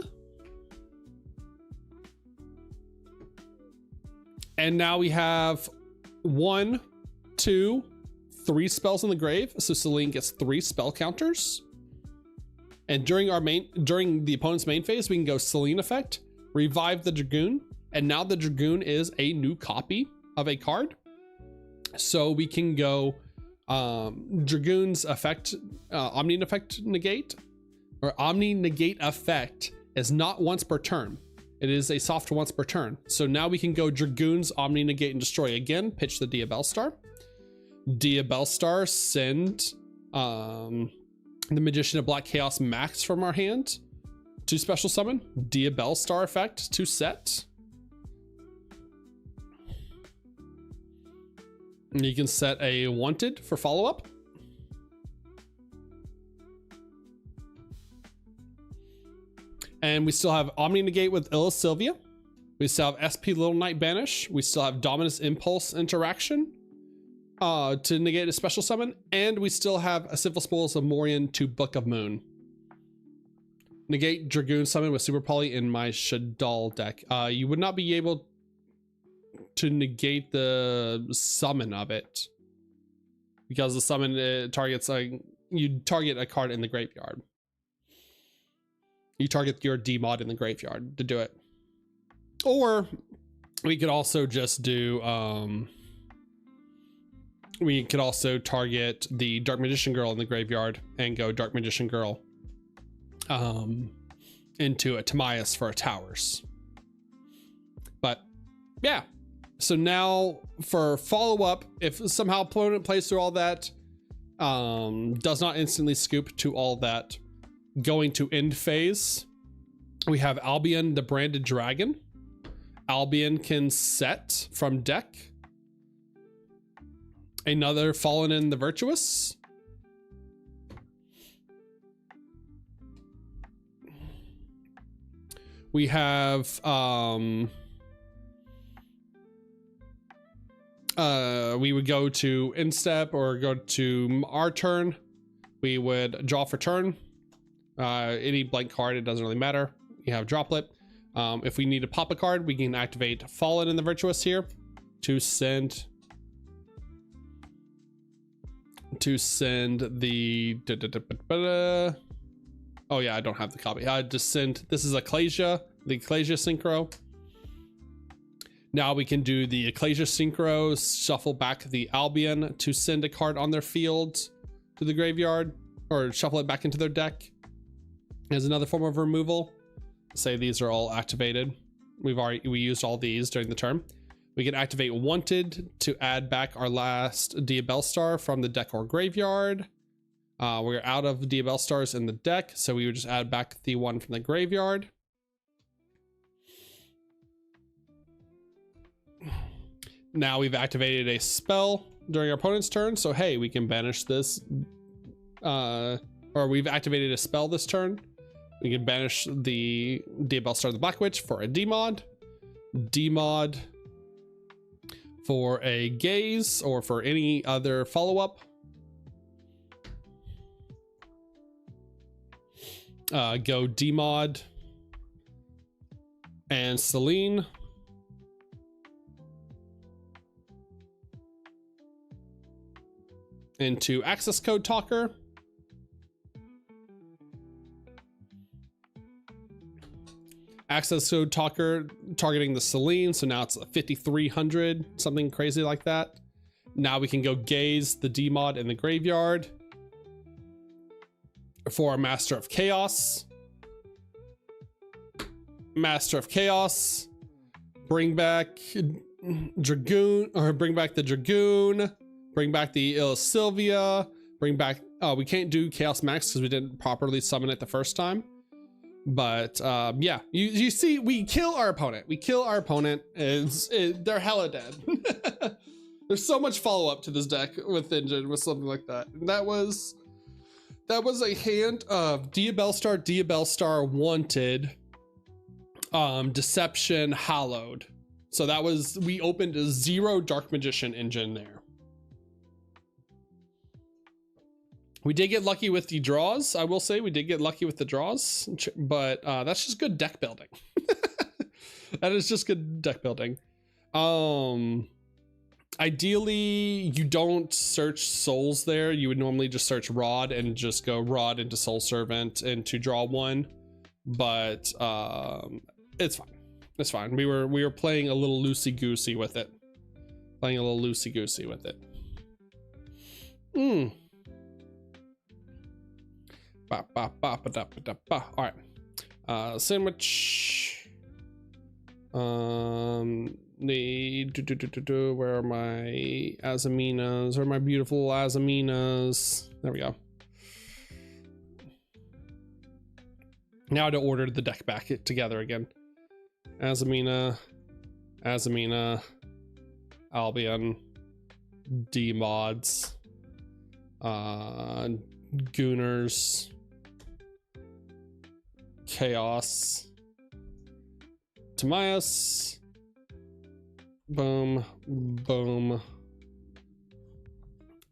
And now we have 1, 2, 3 spells in the grave. So Selene gets 3 spell counters. And during the opponent's main phase, we can go Selene effect, revive the Dragoon, and now the Dragoon is a new copy of a card. So we can go Dragoon's effect, Omni effect negate, or Omni negate effect is not once per turn. It is a soft once per turn. So now we can go Dragoon's Omni negate and destroy again, pitch the Diabellstar. Diabellstar, send the Magician of Black Chaos Max from our hand to special summon. Diabellstar effect to set. And you can set a Wanted for follow-up. And we still have Omni Negate with Illa Sylvia. We still have SP Little Knight Banish. We still have Dominus Impulse interaction to negate a special summon. And we still have a Sinful Spoils of Morian to Book of Moon. Negate Dragoon summon with Super Poly in my Shadal deck. You would not be able to negate the summon of it, because the summon targets you target a card in the graveyard. You target your D mod in the graveyard to do it. Or we could also just do we could also target the Dark Magician Girl in the graveyard and go Dark Magician Girl into a Timaeus for a Towers. But yeah, so now for follow-up, if somehow opponent plays through all that, does not instantly scoop to all that, going to end phase, we have Albion the Branded Dragon. Albion can set from deck another Fallen in the Virtuous. We have we would go to end step or go to our turn. We would draw for turn. Any blank card, it doesn't really matter. You have Droplet. If we need to pop a card, we can activate Fallen in the Virtuous here to send the oh yeah, I don't have the copy. Just send, this is Ecclesia, the Ecclesia Synchro. Now we can do the Ecclesia Synchro, shuffle back the Albion to send a card on their field to the graveyard, or shuffle it back into their deck as another form of removal. Say these are all activated. We used all these during the turn. We can activate Wanted to add back our last Diabellstar from the deck or graveyard. We're out of Diabellstars in the deck, so we would just add back the one from the graveyard. Now we've activated a spell during our opponent's turn. So hey, we can banish this, or we've activated a spell this turn. We can banish the Diabellstar the Black Witch for a demod, for a gaze, or for any other follow-up. Go demod and Celine. Into access code talker. Access code talker targeting the Celine, so now it's 5300, something crazy like that. Now we can go gaze the demod in the graveyard for a Master of Chaos. Master of Chaos. Bring back Dragoon, or bring back the Dragoon. Bring back the Sylvia. Bring back, oh, we can't do Chaos Max because we didn't properly summon it the first time. But yeah, you see, we kill our opponent. They're hella dead. There's so much follow-up to this deck with Engine, with something like that. And that was a hand of Diabellstar wanted, Deception Hallowed. So that was, we opened a 0 Dark Magician Engine there. We did get lucky with the draws. I will say we did get lucky with the draws, but that's just good deck building. That is just good deck building. Ideally, you don't search souls there. You would normally just search Rod and just go Rod into Soul Servant and to draw 1. But it's fine. It's fine. We were playing a little loosey-goosey with it. All right. Sandwich. Where are my Azaminas? Where are my beautiful Azaminas? There we go. Now to order the deck back together again. Azamina, Albion, D-Mods, Gooners, Chaos, Timaeus, boom,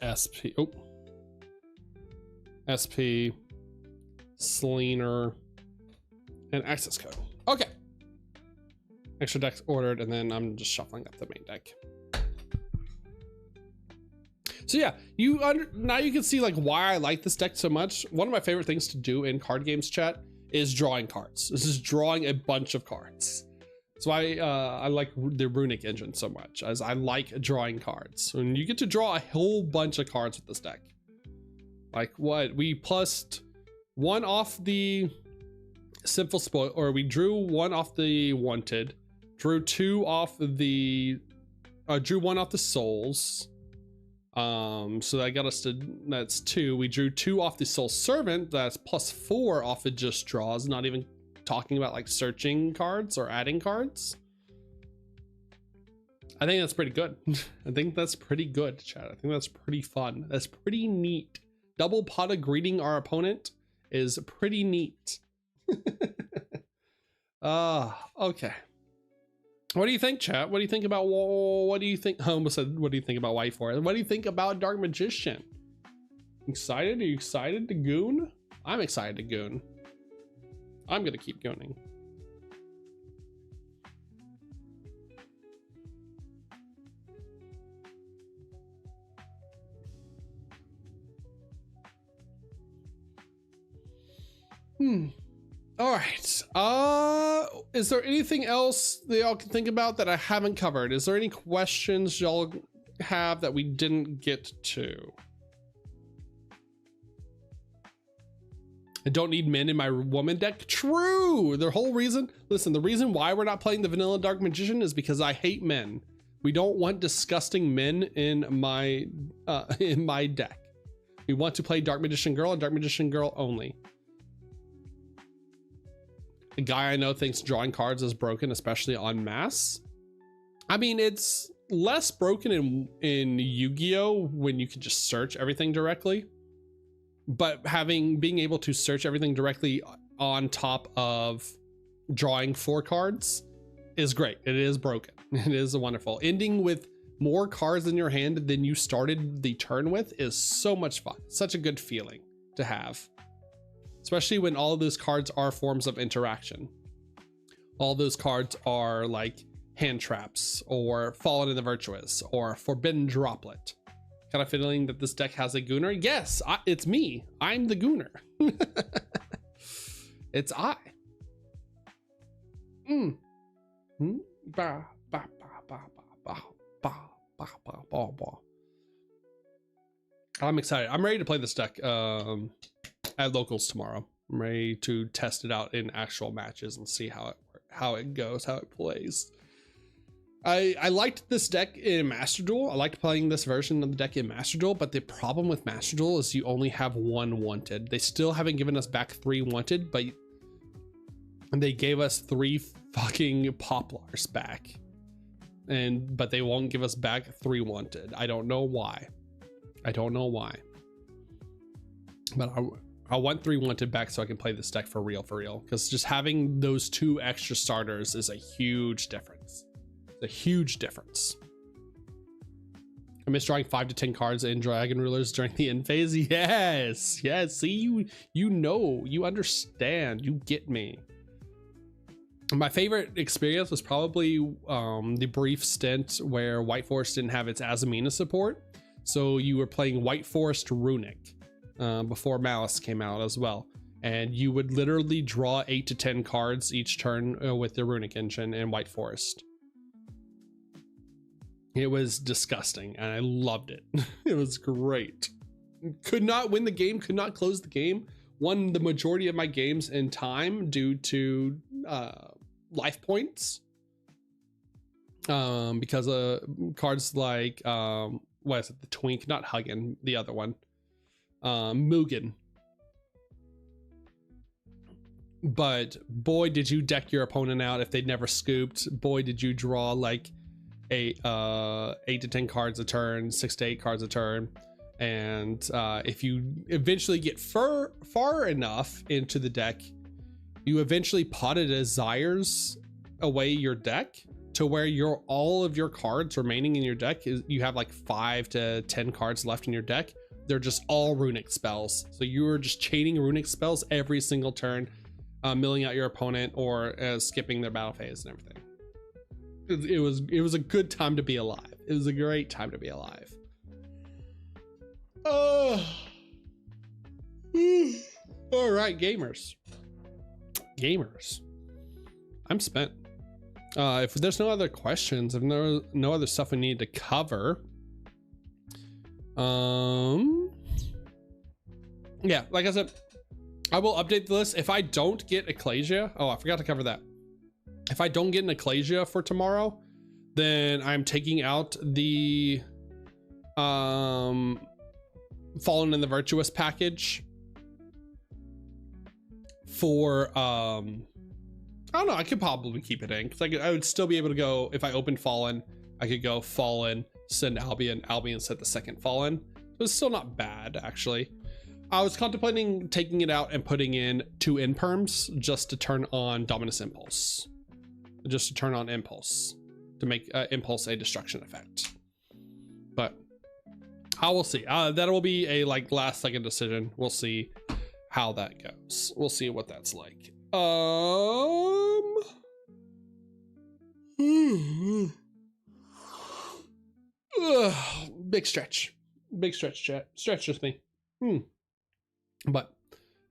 SP, SP, Selena, and access code. Okay. Extra decks ordered, and then I'm just shuffling up the main deck. So yeah, now you can see like why I like this deck so much. One of my favorite things to do in card games chat is drawing cards. This is drawing a bunch of cards. That's why I like the Runic Engine so much, as I like drawing cards. And you get to draw a whole bunch of cards with this deck. Like what? We plussed 1 off the Sinful Spoil, or we drew 1 off the Wanted, drew 2 off the, drew 1 off the Souls. So that got us to, that's 2. We drew 2 off the Soul Servant. That's +4 off of just draws, not even talking about like searching cards or adding cards. I think that's pretty good. I think that's pretty good, chat. I think that's pretty fun. That's pretty neat. Double pot of greeting our opponent is pretty neat. Okay. What do you think, chat? What do you think about, what do you think? I almost said, what do you think about whiteforest? What do you think about Dark Magician? Excited? Are you excited to goon? I'm excited to goon. I'm gonna keep gooning. All right. Is there anything else that y'all can think about that I haven't covered? Is there any questions y'all have that we didn't get to? I don't need men in my woman deck. True. The whole reason, listen, the reason why we're not playing the vanilla Dark Magician is because I hate men. We don't want disgusting men in my deck. We want to play Dark Magician Girl and Dark Magician Girl only. A guy I know thinks drawing cards is broken, especially on mass. I mean, it's less broken in Yu-Gi-Oh when you can just search everything directly, but being able to search everything directly on top of drawing 4 cards is great. It is broken. It is wonderful. Ending with more cards in your hand than you started the turn with is so much fun. Such a good feeling to have, especially when all of those cards are forms of interaction. All those cards are like hand traps or Fallen in the Virtuous or Forbidden Droplet. Kind of feeling that this deck has a Gooner. Yes, it's me. I'm the Gooner. It's I. I'm excited. I'm ready to play this deck at locals tomorrow. I'm ready to test it out in actual matches and see how it goes, how it plays. I liked this deck in Master Duel. I liked playing this version of the deck in Master Duel, but the problem with Master Duel is you only have 1 wanted. They still haven't given us back 3 wanted, but they gave us 3 fucking Poplars back. But they won't give us back 3 wanted. I don't know why. I don't know why. But I want 3 wanted back so I can play this deck for real, because just having those 2 extra starters is a huge difference. A huge difference. I miss drawing 5 to 10 cards in Dragon Rulers during the end phase. Yes, yes. See, you know, you understand, you get me. My favorite experience was probably the brief stint where whiteforest didn't have its Azamina support, so you were playing whiteforest Runic before Malice came out as well, and you would literally draw 8 to 10 cards each turn with the Runic engine in whiteforest. It was disgusting and I loved it. It was great. Could not win the game, could not close the game. Won the majority of my games in time due to life points. Because of cards like what is it, the Twink, not Huggin, the other one, Mugen. But boy, did you deck your opponent out if they'd never scooped. Boy, did you draw like 8 to 10 cards a turn, 6 to 8 cards a turn. And if you eventually get far enough into the deck, you eventually potted as Zyres away your deck to where all of your cards remaining in your deck is, you have like 5 to 10 cards left in your deck. They're just all runic spells. So you are just chaining runic spells every single turn, milling out your opponent or skipping their battle phase and everything. It was a good time to be alive. It was a great time to be alive. Oh. All right, gamers. I'm spent. If there's no other questions, if no other stuff we need to cover, yeah, like I said, I will update the list. If I don't get Ecclesia, oh, I forgot to cover that. If I don't get an Ecclesia for tomorrow, then I'm taking out the Fallen in the Virtuous package for I don't know, I could probably keep it in because I would still be able to go, if I opened Fallen, I could go Fallen, send Albion, set the second Fallen. So it's still not bad, actually. I was contemplating taking it out and putting in 2 Imperms just to turn on Dominus Impulse. Just to turn on Impulse. To make Impulse a destruction effect. But I will see. That will be a like last second decision. We'll see how that goes. We'll see what that's like. Big stretch, chat. Stretch with me. But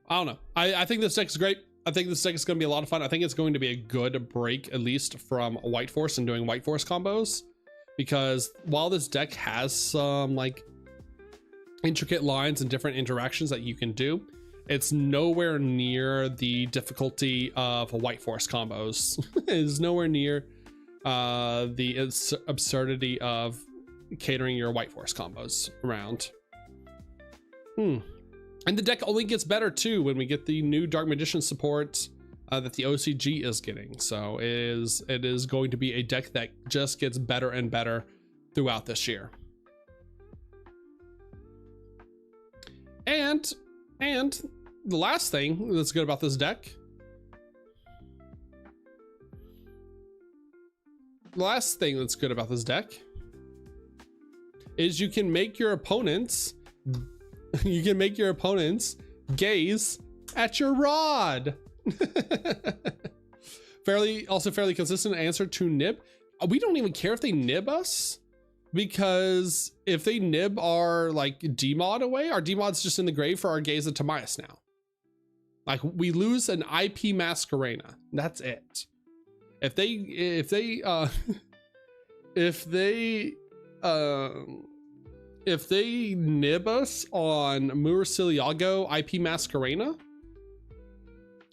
I don't know. I think this deck is great. I think this deck is going to be a lot of fun. I think it's going to be a good break, at least from whiteforest and doing whiteforest combos, because while this deck has some like intricate lines and different interactions that you can do, it's nowhere near the difficulty of whiteforest combos. It is nowhere near the absurdity of catering your whiteforest combos around. And the deck only gets better too when we get the new Dark Magician support that the OCG is getting. So it is going to be a deck that just gets better and better throughout this year. And the last thing that's good about this deck, is you can make your opponents gaze at your rod. fairly consistent answer to nib. We don't even care if they nib us, because if they nib our like demod away, our demod's just in the grave for our gaze of Timaeus now. Like, we lose an IP Masquerena. That's it. If they nib us on Murcielago IP Masquerena,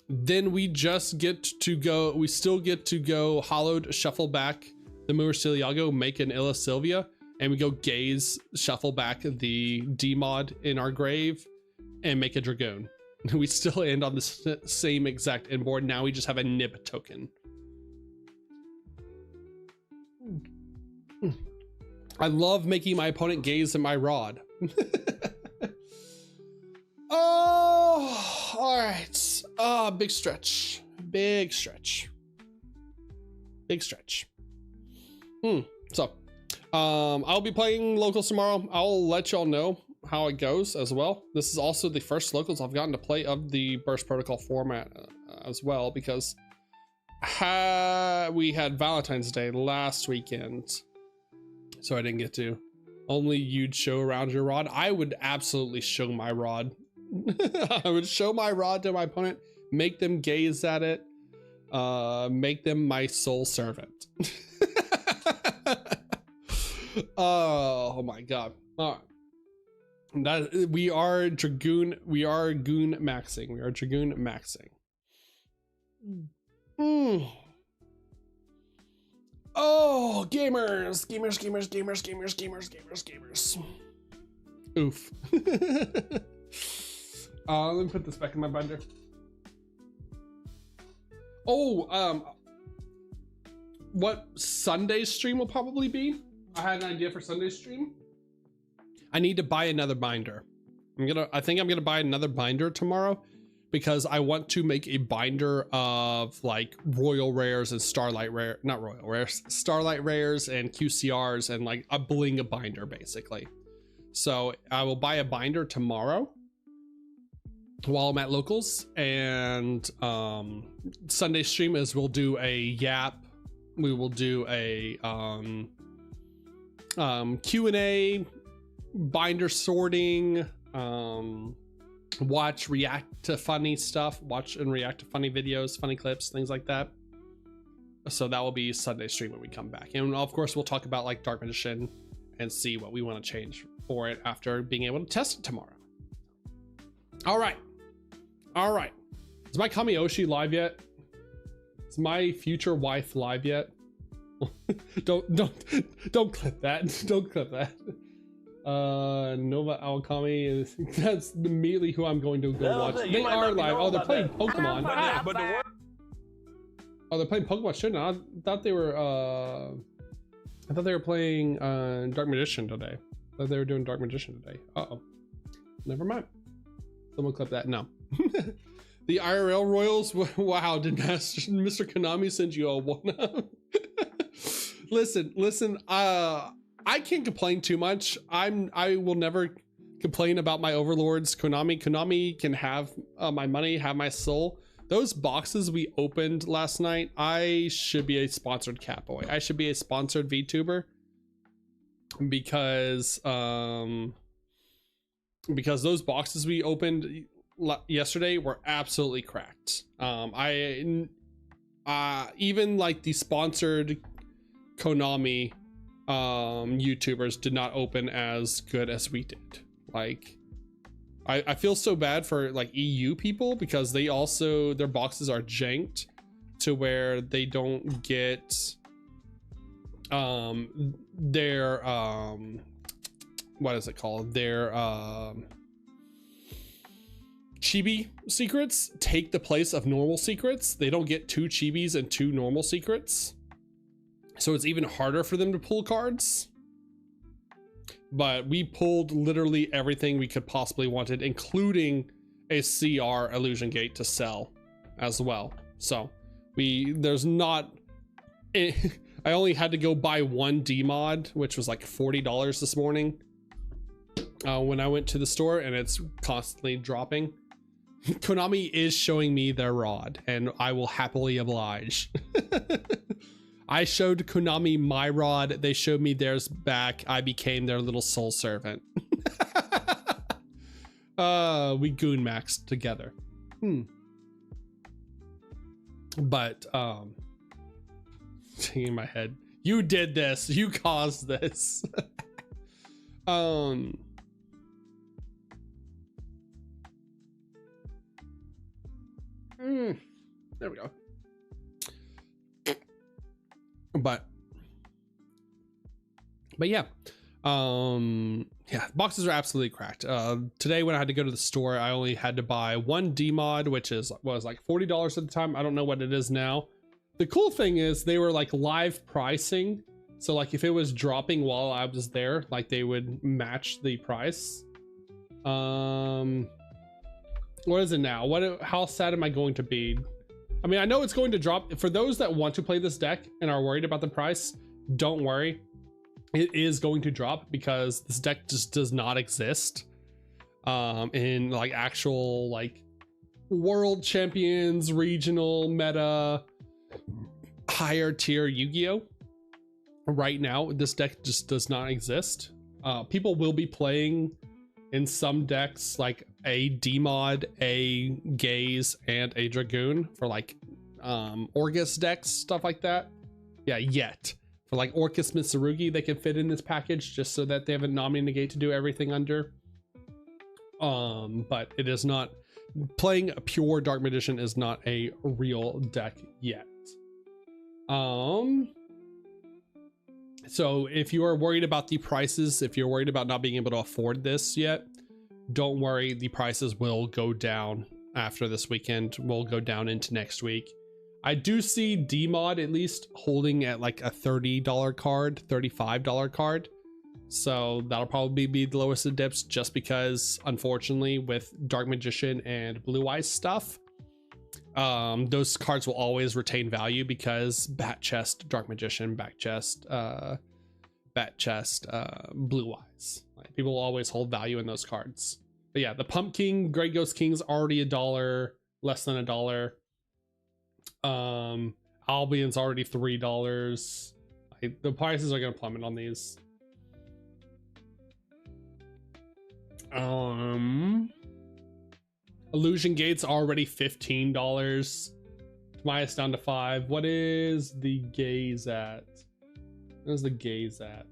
then we just get to go, we still get to go hollowed, shuffle back the Murcielago, make an Illa Sylvia, and we go gaze, shuffle back the demod in our grave, and make a Dragoon. We still end on the same exact end board. Now we just have a nib token. I love making my opponent gaze at my rod. Oh, all right. Big stretch. So, I'll be playing locals tomorrow. I'll let y'all know how it goes as well. This is also the first locals I've gotten to play of the Burst Protocol format as well, because we had Valentine's Day last weekend, so I didn't get to. Only you'd show around your rod. I would absolutely show my rod. I would show my rod to my opponent, make them gaze at it, make them my sole servant. Oh my god. All right. That we are goon maxing. Oh, gamers. Oof. Let me put this back in my binder. Oh, what Sunday's stream will probably be? I had an idea for Sunday's stream. I need to buy another binder. I think I'm gonna buy another binder tomorrow, because I want to make a binder of like royal rares and starlight rares and QCRs, and like a bling binder basically. So I will buy a binder tomorrow while I'm at locals, and Sunday stream is we'll do a yap. We will do a Q&A, binder sorting, watch, react to funny stuff, watch and react to funny videos, funny clips, things like that. So that will be Sunday stream when we come back, and of course we'll talk about like Dark Magician and see what we want to change for it after being able to test it tomorrow. All right, is my Kamiyoshi live yet? Is my future wife live yet? don't clip that. Don't clip that. Nova Alkami is, that's immediately who I'm going to go watch. They are live. Oh, they're playing Pokemon. Oh, they're playing Pokemon. Shouldn't I thought they were playing Dark Magician today. I thought they were doing Dark Magician today. Uh-oh. Never mind. Someone clip that. No. The IRL Royals. Wow, did Mr. Konami send you a one-up? Listen, I can't complain too much. I will never complain about my overlords. Konami can have my money, have my soul. Those boxes we opened last night, I should be a sponsored Catboy. I should be a sponsored VTuber, because those boxes we opened yesterday were absolutely cracked. Even like the sponsored Konami YouTubers did not open as good as we did. Like, I feel so bad for like EU people, because they also, their boxes are janked to where they don't get their what is it called, their chibi secrets take the place of normal secrets. They don't get 2 chibis and 2 normal secrets, so it's even harder for them to pull cards. but we pulled literally everything we could possibly wanted, including a CR illusion gate to sell as well. So there's not, I only had to go buy one DMod, which was like $40 this morning when I went to the store, and it's constantly dropping. Konami is showing me their rod, and I will happily oblige. I showed Konami my rod, they showed me theirs back. I became their little soul servant. We goon maxed together. But in my head, you did this, you caused this. There we go. But yeah, yeah, boxes are absolutely cracked. Today when I had to go to the store, I only had to buy one DMod, which was like $40 at the time. I don't know what it is now. The cool thing is they were like live pricing, so like if it was dropping while I was there, like they would match the price. What is it now? How sad am I going to be? I mean, I know it's going to drop. For those that want to play this deck and are worried about the price, don't worry. It is going to drop because this deck just does not exist in like actual like world champions, regional meta, higher tier Yu-Gi-Oh. Right now, this deck just does not exist. People will be playing in some decks like a DMod, a Gaze, and a Dragoon for like Orcus decks, stuff like that. Yeah, yet. For like Orcus Mitsurugi, they can fit in this package just so that they have a Nominee Negate to do everything under. But it is not, playing a pure Dark Magician is not a real deck yet. So if you are worried about the prices, if you're worried about not being able to afford this yet, don't worry, the prices will go down after this weekend, will go down into next week. I do see DMod at least holding at like a $30 card, $35 card. So that'll probably be the lowest of dips, just because unfortunately with Dark Magician and Blue Eyes stuff, those cards will always retain value because Bat Chest, Dark Magician, Bat Chest, Blue Eyes. Like, people will always hold value in those cards. But yeah, the Pumpkin, Great Ghost King's already $1, less than $1. Albion's already $3. Like, the prices are gonna plummet on these. Illusion Gate's already $15. Maya's down to $5. What is the Gaze at? What is the Gaze at?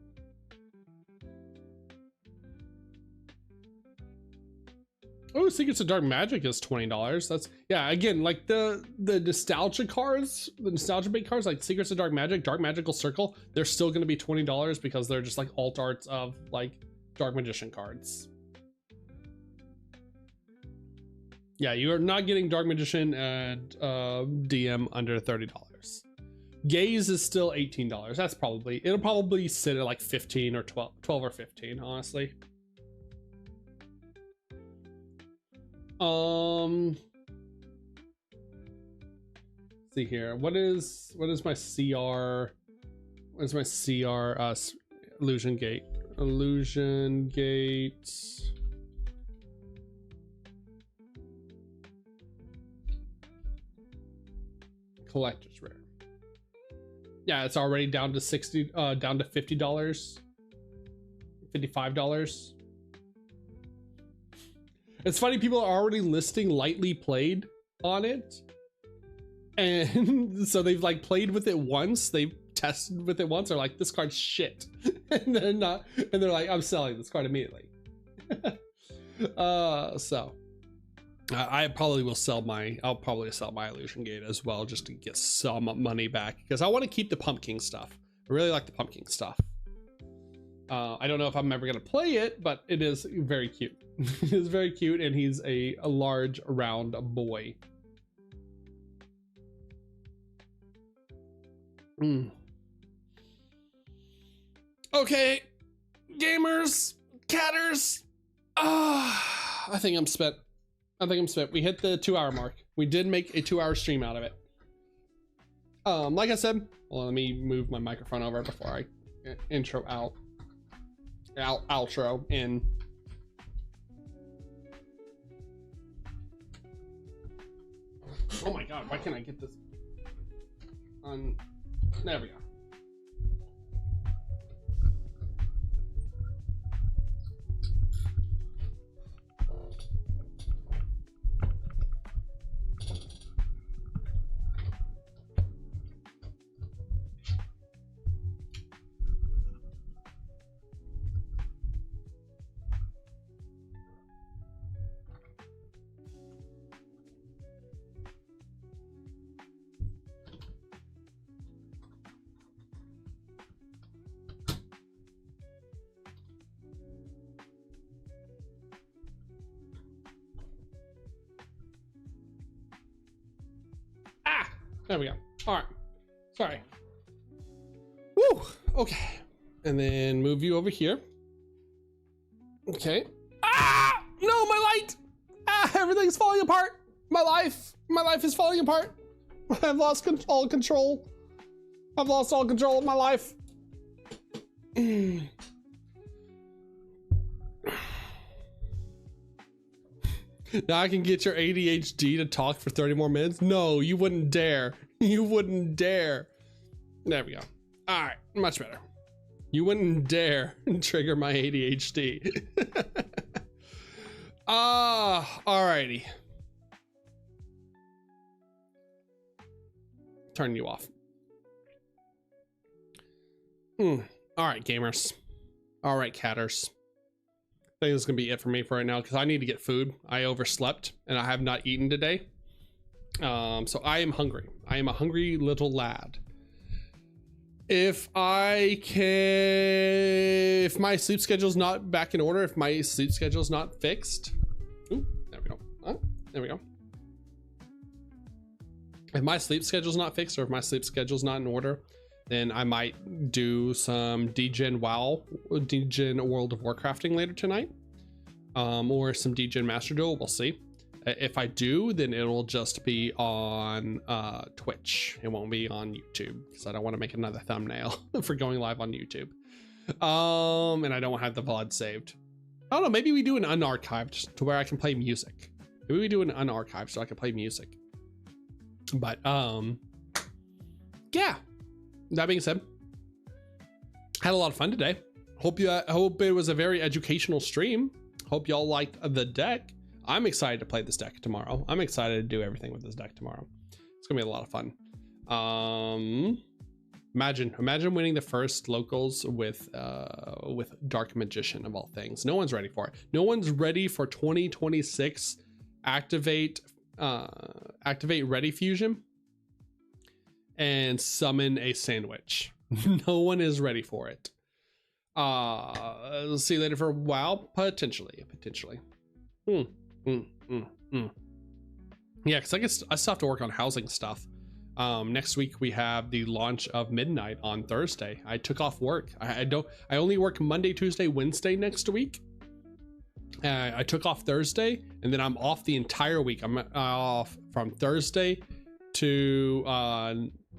Oh, Secrets of Dark Magic is $20. That's, yeah, again, like the nostalgia cards, the nostalgia bait cards, like Secrets of Dark Magical Circle, they're still going to be $20 because they're just like alt arts of like Dark Magician cards. Yeah, you are not getting Dark Magician and DM under $30. Gaze is still $18. That's probably, it'll probably sit at like 15 or 12 or 15, honestly. See here, what is my CR? What is my CR? Illusion Gate. Collector's rare. Yeah, it's already down to down to $50, $55. It's funny, people are already listing lightly played on it, and so they've like played with it once, they've tested with it once, they're like, this card's shit, and they're not, and they're like, I'm selling this card immediately. So I probably will sell my, I'll probably sell my Illusion Gate as well, just to get some money back, because I want to keep the Pumpkin stuff. I really like the Pumpkin stuff. I don't know if I'm ever gonna play it, but it is very cute. It is very cute, and he's a large round boy. Okay, gamers, catters. I think I'm spent. We hit the 2-hour mark. We did make a 2-hour stream out of it. Like I said, well, let me move my microphone over before I intro out. Outro in. Oh my god, why can't I get this on? There we go. There we go. All right. Sorry. Woo. Okay. And then move you over here. Okay. Ah! No, my light! Ah! Everything's falling apart. My life is falling apart. I've lost all control. I've lost all control of my life. Now I can get your ADHD to talk for 30 more minutes? No, you wouldn't dare. You wouldn't dare. There we go. All right, much better. You wouldn't dare trigger my ADHD. Alrighty. Turn you off. All right, gamers. All right, catters. I think this is gonna be it for me for right now because I need to get food. I overslept and I have not eaten today. So I am hungry. I am a hungry little lad. If my sleep schedule's not back in order, if my sleep schedule's not fixed, ooh, there we go. Oh, there we go. If my sleep schedule's not fixed or if my sleep schedule's not in order, then I might do some DGen World of Warcrafting later tonight, or some DGen Master Duel. We'll see. If I do, then it'll just be on Twitch. It won't be on YouTube because I don't want to make another thumbnail for going live on YouTube. And I don't have the VOD saved. I don't know. Maybe we do an unarchived to where I can play music. Maybe we do an unarchived so I can play music. But yeah. That being said, had a lot of fun today. Hope it was a very educational stream. Hope y'all liked the deck. I'm excited to play this deck tomorrow. I'm excited to do everything with this deck tomorrow. It's gonna be a lot of fun. Imagine winning the first locals with Dark Magician of all things. No one's ready for it. No one's ready for 2026 activate Ready Fusion and summon a sandwich. No one is ready for it. See you later for WoW. Potentially. Yeah, because I still have to work on housing stuff. Next week we have the launch of Midnight on Thursday. I took off work. I only work Monday, Tuesday, Wednesday next week. I took off Thursday and then I'm off the entire week. I'm off from Thursday to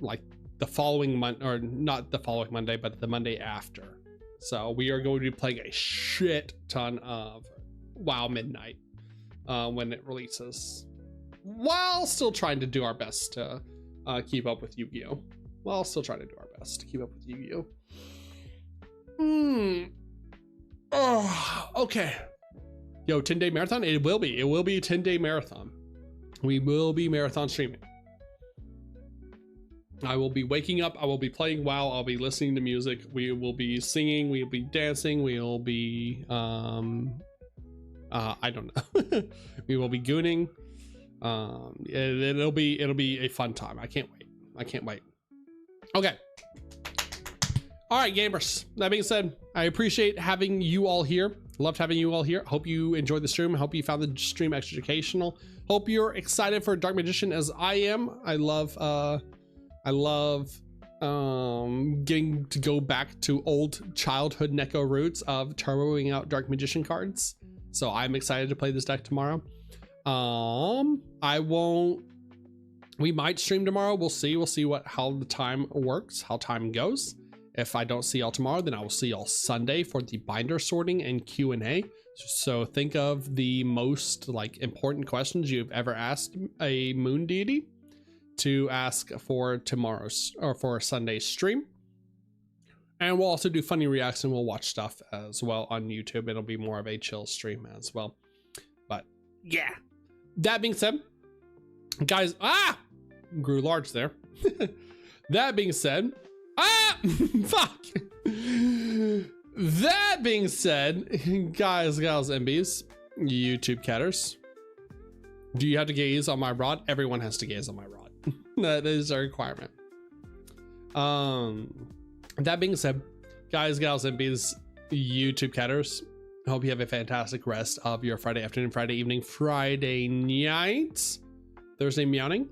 like the following month, or not the following Monday, but the Monday after. So we are going to be playing a shit ton of WoW Midnight when it releases, while still trying to do our best to keep up with Yu-Gi-Oh. Oh, okay. Yo, 10-day marathon. It will be a 10-day marathon. We will be marathon streaming. I will be waking up, I will be playing WoW, I'll be listening to music, we will be singing, we will be dancing, we will be I don't know. We will be gooning. It'll be a fun time. I can't wait. Okay. All right, gamers. That being said, I appreciate having you all here. Loved having you all here. Hope you enjoyed the stream. Hope you found the stream educational. Hope you're excited for Dark Magician as I am. I love Getting to go back to old childhood Neko roots of turboing out Dark Magician cards. So I'm excited to play this deck tomorrow. We might stream tomorrow. We'll see how the time works, how time goes. If I don't see y'all tomorrow, then I will see y'all Sunday for the binder sorting and Q&A. So think of the most like important questions you've ever asked a moon deity to ask for tomorrow's or for Sunday's stream. And we'll also do funny reacts and we'll watch stuff as well on YouTube. It'll be more of a chill stream as well. But yeah, that being said, guys, grew large there. That being said, fuck. That being said, guys, gals, and bees, YouTube catters, do you have to gaze on my rod? Everyone has to gaze on my rod. That is a requirement. That being said, guys, gals, and bees, YouTube catters, I hope you have a fantastic rest of your Friday afternoon, Friday evening, Friday night, Thursday meowing.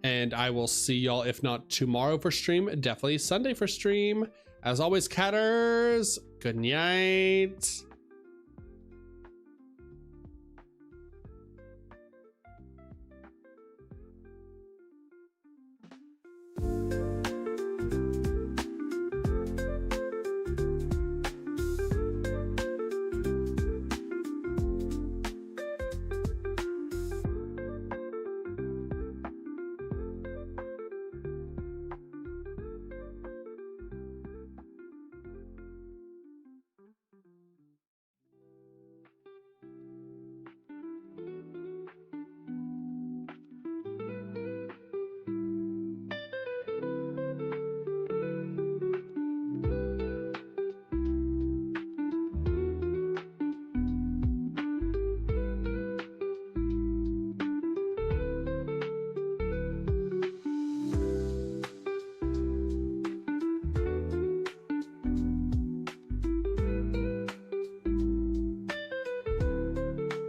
And I will see y'all, if not tomorrow for stream, definitely Sunday for stream. As always, catters, good night.